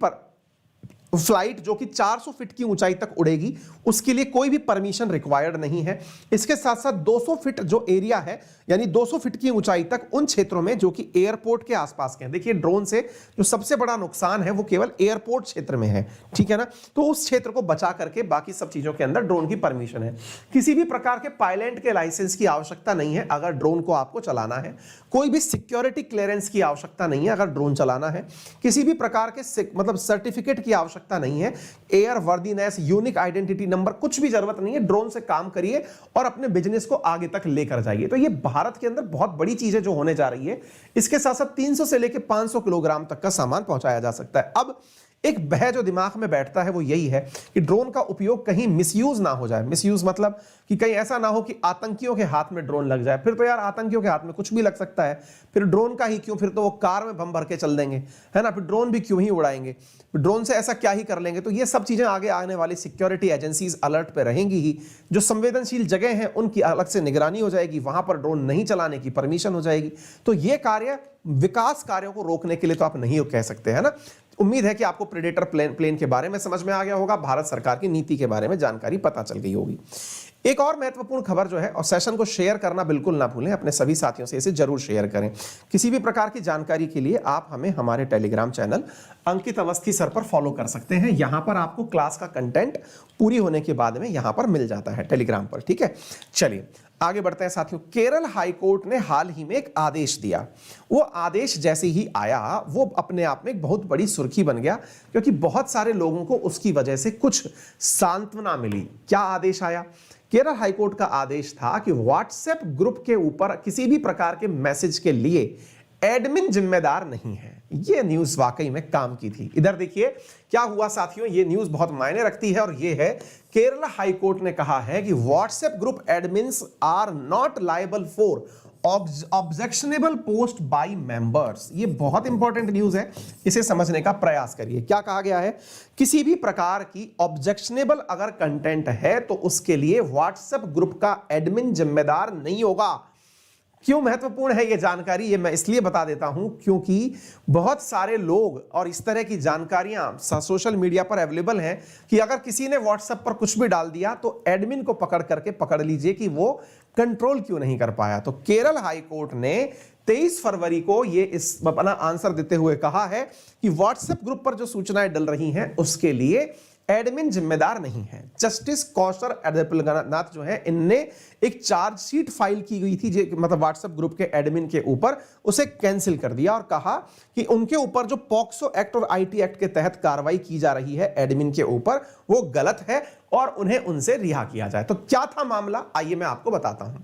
फ्लाइट जो कि 400 फीट की ऊंचाई तक उड़ेगी उसके लिए कोई भी परमिशन रिक्वायर्ड नहीं है। इसके साथ साथ 200 फीट जो एरिया है, यानी 200 फीट की ऊंचाई तक उन क्षेत्रों में जो कि एयरपोर्ट के आसपास के हैं। देखिए, ड्रोन से जो सबसे बड़ा नुकसान है वो केवल एयरपोर्ट क्षेत्र में है, ठीक है ना, तो उस क्षेत्र को बचा करके बाकी सब चीजों के अंदर ड्रोन की परमिशन है। किसी भी प्रकार के पायलट के लाइसेंस की आवश्यकता नहीं है अगर ड्रोन को आपको चलाना है। कोई भी सिक्योरिटी क्लियरेंस की आवश्यकता नहीं है अगर ड्रोन चलाना है। किसी भी प्रकार के मतलब सर्टिफिकेट की आवश्यकता नहीं है, air worthiness, unique identity number, कुछ भी जरूरत नहीं है। ड्रोन से काम करिए और अपने बिजनेस को आगे तक लेकर जाइए। तो ये भारत के अंदर बहुत बड़ी चीजें जो होने जा रही है। इसके साथ साथ 300 से लेकर 500 किलोग्राम तक का सामान पहुंचाया जा सकता है। अब एक भय जो दिमाग में बैठता है वो यही है कि ड्रोन का उपयोग कहीं मिसयूज ना हो जाए। मिसयूज मतलब कि कहीं ऐसा ना हो कि आतंकियों के हाथ में ड्रोन लग जाए। फिर तो यार आतंकियों के हाथ में कुछ भी लग सकता है, फिर ड्रोन का ही क्यों, फिर तो वो कार में बम भर के चल देंगे, है ना, फिर ड्रोन भी क्यों ही उड़ाएंगे, ड्रोन से ऐसा क्या ही कर लेंगे। तो ये सब चीजें आगे आने वाली सिक्योरिटी एजेंसीज अलर्ट पे रहेंगी ही। जो संवेदनशील जगह हैं उनकी अलग से निगरानी हो जाएगी, वहां पर ड्रोन नहीं चलाने की परमिशन हो जाएगी। तो ये कार्य विकास कार्यों को रोकने के लिए तो आप नहीं कह सकते, है ना। उम्मीद है कि आपको प्रेडेटर प्लेन के बारे में समझ में आ गया होगा, भारत सरकार की नीति के बारे में जानकारी पता चल गई होगी। एक और महत्वपूर्ण खबर जो है, और सेशन को शेयर करना बिल्कुल ना भूलें, अपने सभी साथियों से इसे जरूर शेयर करें। किसी भी प्रकार की जानकारी के लिए आप हमें हमारे टेलीग्राम चैनल अंकित अवस्थी सर पर फॉलो कर सकते हैं। यहां पर आपको क्लास का कंटेंट पूरी होने के बाद में यहां पर मिल जाता है टेलीग्राम पर, ठीक है। चलिए आगे बढ़ते हैं साथियों। केरल हाईकोर्ट ने हाल ही में एक आदेश दिया। वो आदेश जैसे ही आया वो अपने आप में एक बहुत बड़ी सुर्खी बन गया, क्योंकि बहुत सारे लोगों को उसकी वजह से कुछ सांत्वना मिली। क्या आदेश आया? केरल हाईकोर्ट का आदेश था कि व्हाट्सएप ग्रुप के ऊपर किसी भी प्रकार के मैसेज के लिए एडमिन जिम्मेदार नहीं है। ये न्यूज वाकई में काम की थी। इधर देखिए क्या हुआ साथियों, ये न्यूज बहुत मायने रखती है, और ये है केरल हाईकोर्ट ने कहा है कि WhatsApp group admins are not liable for objectionable post by members. ये बहुत इंपॉर्टेंट न्यूज है, इसे समझने का प्रयास करिए। क्या कहा गया है? किसी भी प्रकार की ऑब्जेक्शनेबल अगर कंटेंट है तो उसके लिए व्हाट्सएप ग्रुप का एडमिन जिम्मेदार नहीं होगा। क्यों महत्वपूर्ण है ये जानकारी? ये मैं इसलिए बता देता हूं क्योंकि बहुत सारे लोग और इस तरह की जानकारियां सोशल मीडिया पर अवेलेबल हैं कि अगर किसी ने व्हाट्सएप पर कुछ भी डाल दिया तो एडमिन को पकड़ करके पकड़ लीजिए कि वो कंट्रोल क्यों नहीं कर पाया। तो केरल हाई कोर्ट ने 23 फरवरी को ये इस अपना आंसर देते हुए कहा है कि व्हाट्सएप ग्रुप पर जो सूचनाएं डल रही हैं उसके लिए एडमिन जिम्मेदार नहीं है। जस्टिस कौशर अदपलनाथ जो है, इनने एक चार्जशीट फाइल की गई थी मतलब व्हाट्सएप ग्रुप के एडमिन के ऊपर, उसे कैंसिल कर दिया और कहा कि उनके ऊपर जो पॉक्सो एक्ट और आईटी एक्ट के तहत कार्रवाई की जा रही है एडमिन के ऊपर वो गलत है और उन्हें उनसे रिहा किया जाए। तो क्या था मामला, आइए मैं आपको बताता हूं।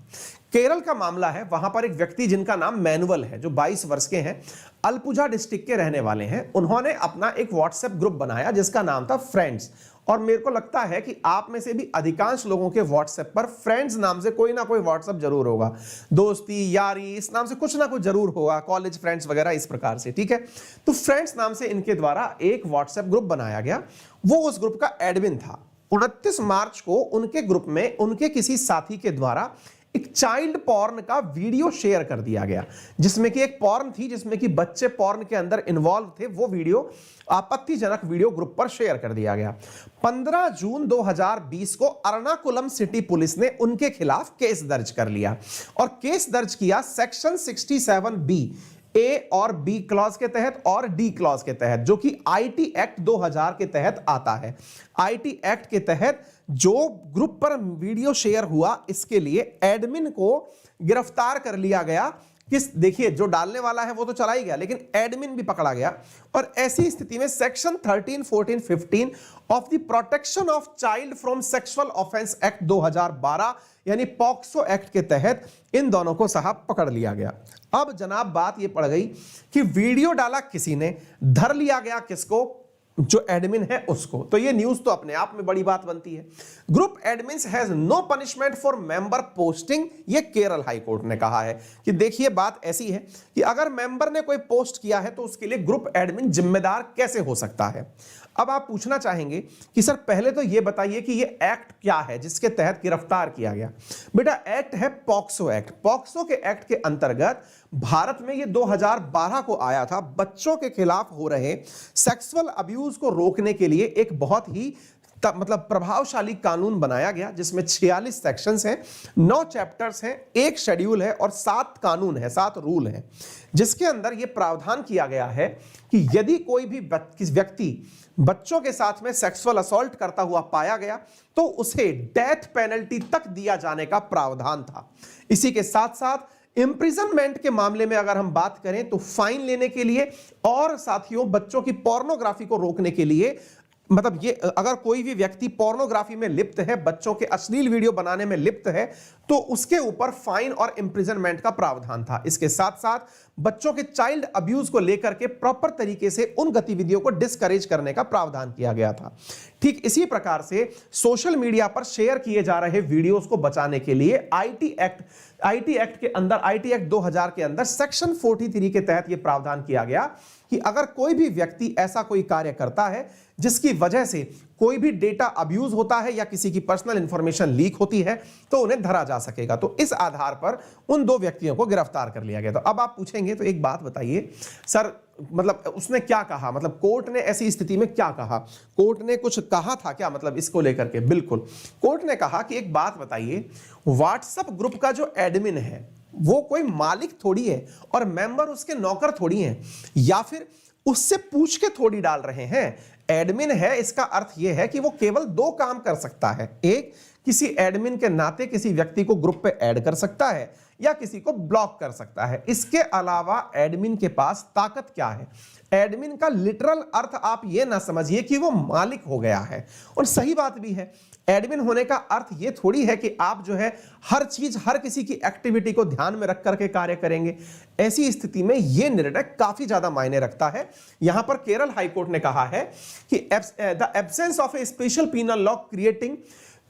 केरल का मामला है, वहां पर एक व्यक्ति जिनका नाम मैनुअल है, जो 22 वर्ष के हैं, अलपुझा डिस्ट्रिक्ट के रहने वाले हैं। उन्होंने अपना एक व्हाट्सएप ग्रुप बनाया जिसका नाम था फ्रेंड्स। और मेरे को लगता है कि आप में से भी अधिकांश लोगों के व्हाट्सएप पर फ्रेंड्स नाम से कोई ना कोई व्हाट्सएप जरूर होगा। दोस्ती, यारी, इस नाम से कुछ ना कुछ जरूर होगा, कॉलेज फ्रेंड्स वगैरह इस प्रकार से, ठीक है। तो फ्रेंड्स नाम से इनके द्वारा एक व्हाट्सएप ग्रुप बनाया गया। वो उस ग्रुप का एडमिन था। 29 मार्च को उनके ग्रुप में उनके किसी साथी के द्वारा एक चाइल्ड पॉर्न का वीडियो शेयर कर दिया गया, जिसमें कि एक पॉर्न थी जिसमें कि बच्चे पॉर्न के अंदर इन्वॉल्व थे। वो वीडियो आपत्तिजनक वीडियो ग्रुप पर शेयर कर दिया गया। 15 जून 2020 को एर्नाकुलम सिटी पुलिस ने उनके खिलाफ केस दर्ज कर लिया और केस दर्ज किया सेक्शन 67B ए और बी क्लॉज के तहत और डी क्लॉज के तहत, जो कि आईटी एक्ट 2000 के तहत आता है। आईटी एक्ट के तहत जो ग्रुप पर वीडियो शेयर हुआ, इसके लिए एडमिन को गिरफ्तार कर लिया गया। किस, देखिए जो डालने वाला है वो तो चला ही गया, लेकिन एडमिन भी पकड़ा गया। और ऐसी स्थिति में section 13, 14, 15 of the protection of child from sexual offence act 2012 यानी पॉक्सो एक्ट के तहत इन दोनों को साहब पकड़ लिया गया। अब जनाब बात ये पड़ गई कि वीडियो डाला किसी ने, धर लिया गया किसको, जो एडमिन है उसको। तो ये न्यूज तो अपने आप में बड़ी बात बनती है। Group admins has no punishment for member posting, ये केरल हाई कोर्ट ने कहा है कि देखिए बात ऐसी है कि अगर मेंबर ने कोई पोस्ट किया है तो उसके लिए ग्रुप एडमिन जिम्मेदार कैसे हो सकता है। अब आप पूछना चाहेंगे कि सर पहले तो ये बताइए कि ये एक्ट क्या है जिसके तहत गिरफ्तार किया गया। बेटा एक्ट है पॉक्सो एक्ट। पॉक्सो के एक्ट के अंतर्गत भारत में ये 2012 को आया था। बच्चों के खिलाफ हो रहे सेक्सुअल अब्यूज को रोकने के लिए एक बहुत ही मतलब प्रभावशाली कानून बनाया गया, जिसमें 46 सेक्शंस हैं, 9 चैप्टर्स हैं, 1 शेड्यूल है और 7 कानून है, 7 रूल हैं, जिसके अंदर यह प्रावधान किया गया है कि यदि कोई भी व्यक्ति बच्चों के साथ में सेक्सुअल असॉल्ट करता हुआ पाया गया तो उसे डेथ पेनल्टी तक दिया जाने का प्रावधान था। इसी के साथ साथ इंप्रिजनमेंट के मामले में अगर हम बात करें तो फाइन लेने के लिए और साथियों बच्चों की पोर्नोग्राफी को रोकने के लिए, मतलब ये अगर कोई भी व्यक्ति पोर्नोग्राफी में लिप्त है, बच्चों के अश्लील वीडियो बनाने में लिप्त है, तो उसके ऊपर फाइन और इंप्रिजनमेंट का प्रावधान था। इसके साथ साथ बच्चों के चाइल्ड अब्यूज को लेकर के प्रॉपर तरीके से उन गतिविधियों को डिस्करेज करने का प्रावधान किया गया था। ठीक इसी प्रकार से सोशल मीडिया पर शेयर किए जा रहे वीडियोस को बचाने के लिए आईटी एक्ट के अंदर, आईटी एक्ट 2000 के अंदर सेक्शन 43 के तहत यह प्रावधान किया गया कि अगर कोई भी व्यक्ति ऐसा कोई कार्य करता है जिसकी वजह से कोई भी डेटा अब्यूज होता है या किसी की पर्सनल इंफॉर्मेशन लीक होती है तो उन्हें धरा जा सकेगा। तो इस आधार पर उन 2 व्यक्तियों को गिरफ्तार कर लिया गया। तो अब आप पूछेंगे तो एक बात बताइए सर, मतलब उसने क्या कहा, मतलब कोर्ट ने ऐसी स्थिति में क्या कहा, कोर्ट ने कुछ कहा था क्या मतलब इसको लेकर के? बिल्कुल, कोर्ट ने कहा कि एक बात बताइए, व्हाट्सएप ग्रुप का जो एडमिन है वो कोई मालिक थोड़ी है और मेंबर उसके नौकर थोड़ी हैं, या फिर उससे पूछ के थोड़ी डाल रहे हैं। एडमिन है, इसका अर्थ यह है कि वो केवल 2 काम कर सकता है। एक, किसी एडमिन के नाते किसी व्यक्ति को ग्रुप पे ऐड कर सकता है या किसी को ब्लॉक कर सकता है। इसके अलावा एडमिन के पास ताकत क्या है? एडमिन का लिटरल अर्थ आप ये ना समझिए कि वो मालिक हो गया है, और सही बात भी है। एडमिन होने का अर्थ ये थोड़ी है कि आप जो है हर चीज, हर किसी की एक्टिविटी को ध्यान में रख करके कार्य करेंगे। ऐसी स्थिति में यह निर्णय काफी ज्यादा मायने रखता है। यहां पर केरल हाईकोर्ट ने कहा है कि the absence of a special penal law creating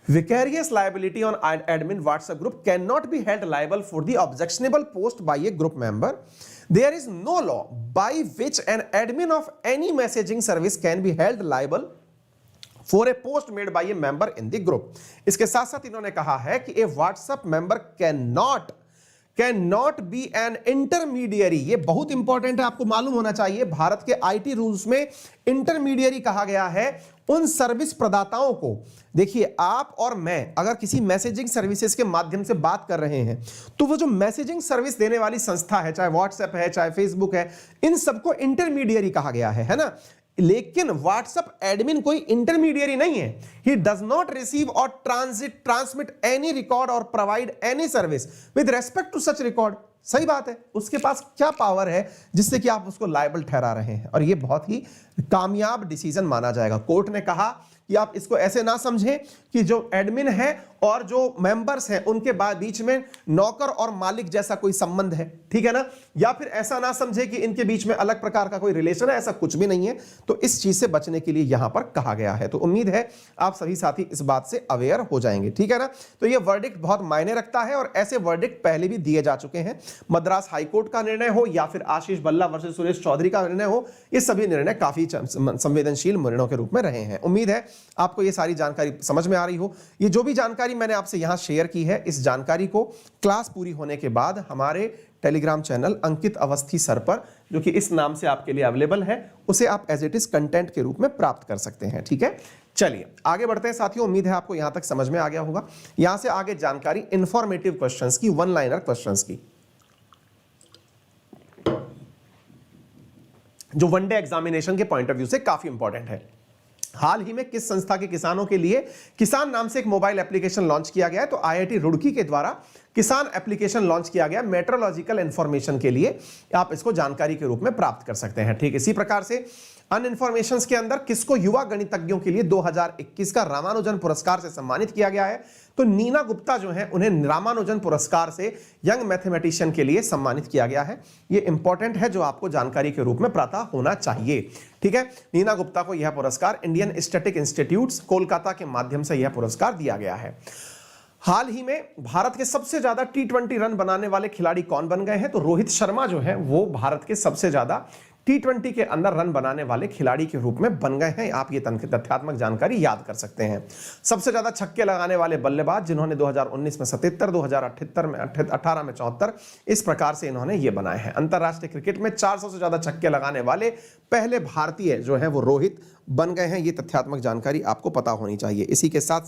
vicarious liability on admin WhatsApp group cannot be held liable for the objectionable post by a group member. There is no law by which an admin of any messaging service can be held liable for a post made by a member in the group. इसके साथ साथ इन्होंने कहा है कि a WhatsApp member cannot be an intermediary। ये बहुत important है, आपको मालूम होना चाहिए। भारत के आईटी रूल्स में इंटरमीडियरी कहा गया है उन सर्विस प्रदाताओं को। देखिए आप और मैं अगर किसी मैसेजिंग सर्विसेज के माध्यम से बात कर रहे हैं तो वो जो मैसेजिंग सर्विस देने वाली संस्था है, चाहे व्हाट्सएप है चाहे फेसबुक है, इन सबको इंटरमीडियरी कहा गया है ना। लेकिन व्हाट्सएप एडमिन कोई इंटरमीडियरी नहीं है। He does not receive or transmit any record or provide any service with respect to such record. सही बात है, उसके पास क्या पावर है जिससे कि आप उसको लायबल ठहरा रहे हैं? और यह बहुत ही कामयाब डिसीजन माना जाएगा। कोर्ट ने कहा कि आप इसको ऐसे ना समझें कि जो एडमिन है और जो मेंबर्स हैं उनके बीच में नौकर और मालिक जैसा कोई संबंध है, ठीक है ना, या फिर ऐसा ना समझे कि इनके बीच में अलग प्रकार का कोई रिलेशन है, ऐसा कुछ भी नहीं है। तो इस चीज से बचने के लिए यहां पर कहा गया है। तो उम्मीद है आप सभी साथी इस बात से अवेयर हो जाएंगे, ठीक है ना। तो ये वर्डिक्ट बहुत मायने रखता है और ऐसे वर्डिक्ट पहले भी दिए जा चुके हैं। मद्रास हाईकोर्ट का निर्णय हो या फिर आशीष बल्ला वर्सेस सुरेश चौधरी का निर्णय हो, ये सभी निर्णय काफी संवेदनशील निर्णयों के रूप में रहे हैं। उम्मीद है आपको ये सारी जानकारी समझ में आ रही हो। ये जो भी जानकारी मैंने आपसे यहां शेयर की है, इस जानकारी को क्लास पूरी होने के बाद हमारे टेलीग्राम चैनल अंकित अवस्थी सर पर, जो कि इस नाम से आपके लिए अवेलेबल है, उसे आप एज इट इज कंटेंट के रूप में प्राप्त कर सकते हैं, ठीक है। चलिए आगे बढ़ते हैं साथियों। उम्मीद है आपको यहां तक समझ में आ गया होगा। यहां से आगे जानकारी इंफॉर्मेटिव क्वेश्चंस की, 1 लाइनर क्वेश्चंस की। जो वनडे एग्जामिनेशन के पॉइंट ऑफ व्यू से काफी इंपॉर्टेंट है। हाल ही में किस संस्था के किसानों के लिए किसान नाम से एक मोबाइल एप्लीकेशन लॉन्च किया गया है? तो आईआईटी रुड़की के द्वारा किसान एप्लीकेशन लॉन्च किया गया मेट्रोलॉजिकल इंफॉर्मेशन के लिए। आप इसको जानकारी के रूप में प्राप्त कर सकते हैं। ठीक, इसी प्रकार से अन्य इंफॉर्मेशन के अंदर किसको युवा गणितज्ञों के लिए 2021 का रामानुजन पुरस्कार से सम्मानित किया गया है? तो नीना गुप्ता जो है उन्हें रामानुजन पुरस्कार से यंग मैथमेटिशियन के लिए सम्मानित किया गया है। ये इंपॉर्टेंट है, जो आपको जानकारी के रूप में पता होना चाहिए। ठीक है, नीना गुप्ता को यह पुरस्कार इंडियन स्टैटिक इंस्टीट्यूट कोलकाता के माध्यम से यह पुरस्कार दिया गया है। हाल ही में भारत के सबसे ज्यादा T20 रन बनाने वाले खिलाड़ी कौन बन गए हैं? तो रोहित शर्मा जो है वो भारत के सबसे ज्यादा T20 के अंदर रन बनाने वाले खिलाड़ी के रूप में बन गए हैं। आप ये तथ्यात्मक जानकारी याद कर सकते हैं। सबसे ज्यादा छक्के लगाने वाले बल्लेबाज जिन्होंने 2019 में 77, 2018 में 18 में 74, इस प्रकार से इन्होंने ये बनाए हैं। अंतरराष्ट्रीय क्रिकेट में 400 से ज्यादा छक्के लगाने वाले पहले भारतीय जो है वो रोहित बन गए हैं। ये तथ्यात्मक जानकारी आपको पता होनी चाहिए। इसी के साथ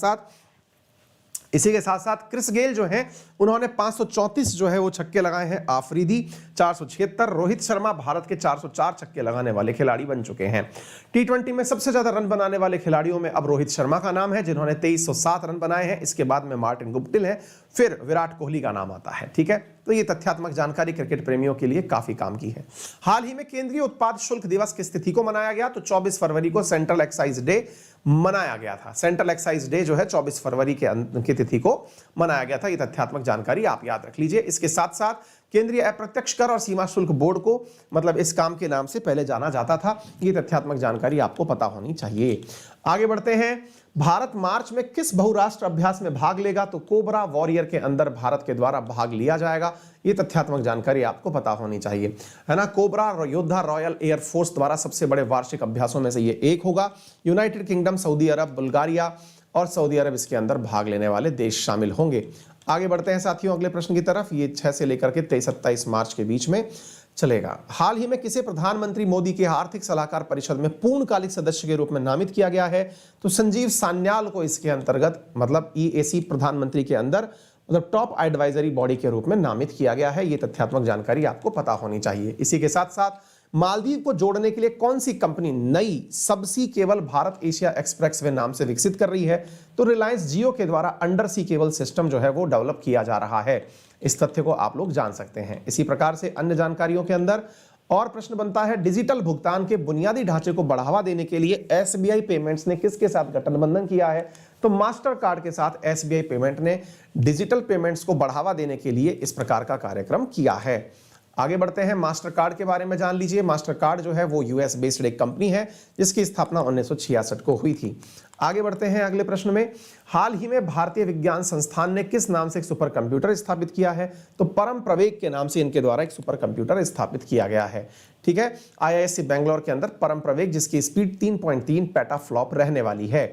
साथ क्रिस गेल जो हैं उन्होंने 534 जो है वो छक्के लगाए हैं। आफरीदी 476, रोहित शर्मा भारत के 404 छक्के लगाने वाले खिलाड़ी बन चुके हैं। T20 में सबसे ज्यादा रन बनाने वाले खिलाड़ियों में अब रोहित शर्मा का नाम है जिन्होंने 2307 रन बनाए हैं। इसके बाद में मार्टिन गुप्टिल है, फिर विराट कोहली का नाम आता है। ठीक है, तो ये तथ्यात्मक जानकारी क्रिकेट प्रेमियों के लिए काफी काम की है। हाल ही में केंद्रीय उत्पाद शुल्क दिवस किस तिथि को मनाया गया? तो 24 फरवरी को सेंट्रल एक्साइज डे मनाया गया था। सेंट्रल एक्साइज डे जो है 24 फरवरी की तिथि को मनाया गया था। ये तथ्यात्मक जानकारी आप याद रख लीजिए। इसके साथ साथ केंद्रीय अप्रत्यक्ष कर और सीमा शुल्क बोर्ड को मतलब इस काम के नाम से पहले जाना जाता था। ये तथ्यात्मक जानकारी आपको पता होनी चाहिए। आगे बढ़ते हैं। भारत मार्च में किस बहुराष्ट्र अभ्यास में भाग लेगा? तो कोबरा वॉरियर के अंदर भारत के द्वारा भाग लिया जाएगा। ये तथ्यात्मक जानकारी आपको पता होनी चाहिए, है ना। कोबरा योद्धा रॉयल एयर फोर्स द्वारा सबसे बड़े वार्षिक अभ्यासों में से ये एक होगा। यूनाइटेड किंगडम, सऊदी अरब, बुल्गारिया और सऊदी अरब इसके अंदर भाग लेने वाले देश शामिल होंगे। आगे बढ़ते हैं साथियों अगले प्रश्न की तरफ। ये 6 से लेकर के 23-27 मार्च के बीच में चलेगा। हाल ही में किसे प्रधानमंत्री मोदी के आर्थिक सलाहकार परिषद में पूर्णकालिक सदस्य के रूप में नामित किया गया है? तो संजीव सान्याल को इसके अंतर्गत मतलब EAC प्रधानमंत्री के अंदर मतलब टॉप एडवाइजरी बॉडी के रूप में नामित किया गया है। ये तथ्यात्मक जानकारी आपको पता होनी चाहिए। इसी के साथ साथ मालदीव को जोड़ने के लिए कौन सी कंपनी नई subsea cable Bharat Asia express way नाम से विकसित कर रही है? तो रिलायंस जियो के द्वारा अंडर सी केबल सिस्टम जो है वो डेवलप किया जा रहा है। इस तथ्य को आप लोग जान सकते हैं। इसी प्रकार से अन्य जानकारियों के अंदर और प्रश्न बनता है, डिजिटल भुगतान के बुनियादी ढांचे को बढ़ावा देने के लिए SBI पेमेंट्स ने किसके साथ गठबंधन किया है? तो मास्टर कार्ड के साथ SBI पेमेंट ने डिजिटल पेमेंट्स को बढ़ावा देने के लिए इस प्रकार का कार्यक्रम किया है। आगे बढ़ते हैं, मास्टर कार्ड के बारे में जान लीजिए। मास्टर कार्ड जो है वो US बेस्ड एक कंपनी है जिसकी स्थापना 1966 को हुई थी। आगे बढ़ते हैं अगले प्रश्न में। हाल ही में भारतीय विज्ञान संस्थान ने किस नाम से एक सुपर कंप्यूटर स्थापित किया है? तो परम प्रवेग के नाम से इनके द्वारा एक सुपर कंप्यूटर स्थापित किया गया है। ठीक है, IISc बेंगलोर के अंदर परम प्रवेग जिसकी स्पीड 3.3 पेटाफ्लॉप रहने वाली है।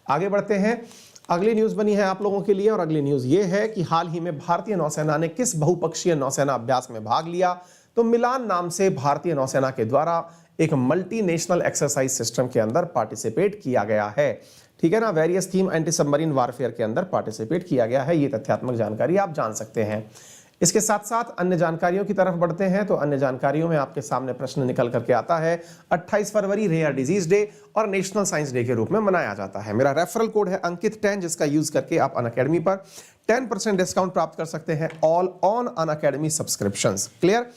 आगे बढ़ते हैं, अगली न्यूज बनी है आप लोगों के लिए और अगली न्यूज ये है कि हाल ही में भारतीय नौसेना ने किस बहुपक्षीय नौसेना अभ्यास में भाग लिया? तो मिलान नाम से भारतीय नौसेना के द्वारा एक मल्टीनेशनल एक्सरसाइज सिस्टम के अंदर पार्टिसिपेट किया गया है। ठीक है ना, various theme anti submarine warfare के अंदर पार्टिसिपेट किया गया है। ये तथ्यात्मक जानकारी आप जान सकते हैं। इसके साथ साथ अन्य जानकारियों की तरफ बढ़ते हैं। तो अन्य जानकारियों में आपके सामने प्रश्न निकल करके आता है 28 फरवरी रेयर डिजीज डे और नेशनल साइंस डे के रूप में मनाया जाता है। मेरा रेफरल कोड है अंकित 10 जिसका यूज करके आप अनअकैडमी पर 10% डिस्काउंट प्राप्त कर सकते हैं all on Unacademy subscriptions. Clear?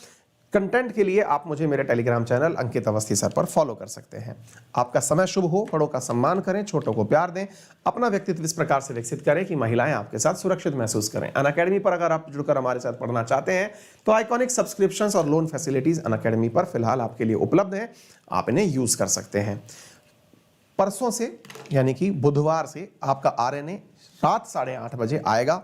Content के लिए आप मुझे मेरे टेलीग्राम चैनल अंकित अवस्थी सर पर फॉलो कर सकते हैं। आपका समय शुभ हो, बड़ों का सम्मान करें, छोटों को प्यार दें, अपना व्यक्तित्व इस प्रकार से विकसित करें कि महिलाएं आपके साथ सुरक्षित महसूस करें। अनअकैडमी पर अगर आप जुड़कर हमारे साथ पढ़ना चाहते हैं तो आइकॉनिक सब्सक्रिप्शंस और लोन फैसिलिटीज अनअकैडमी पर फिलहाल आपके लिए उपलब्ध हैं, आप इन्हें यूज कर सकते हैं। परसों से यानी कि बुधवार से आपका RNA रात 8:30 बजे आएगा।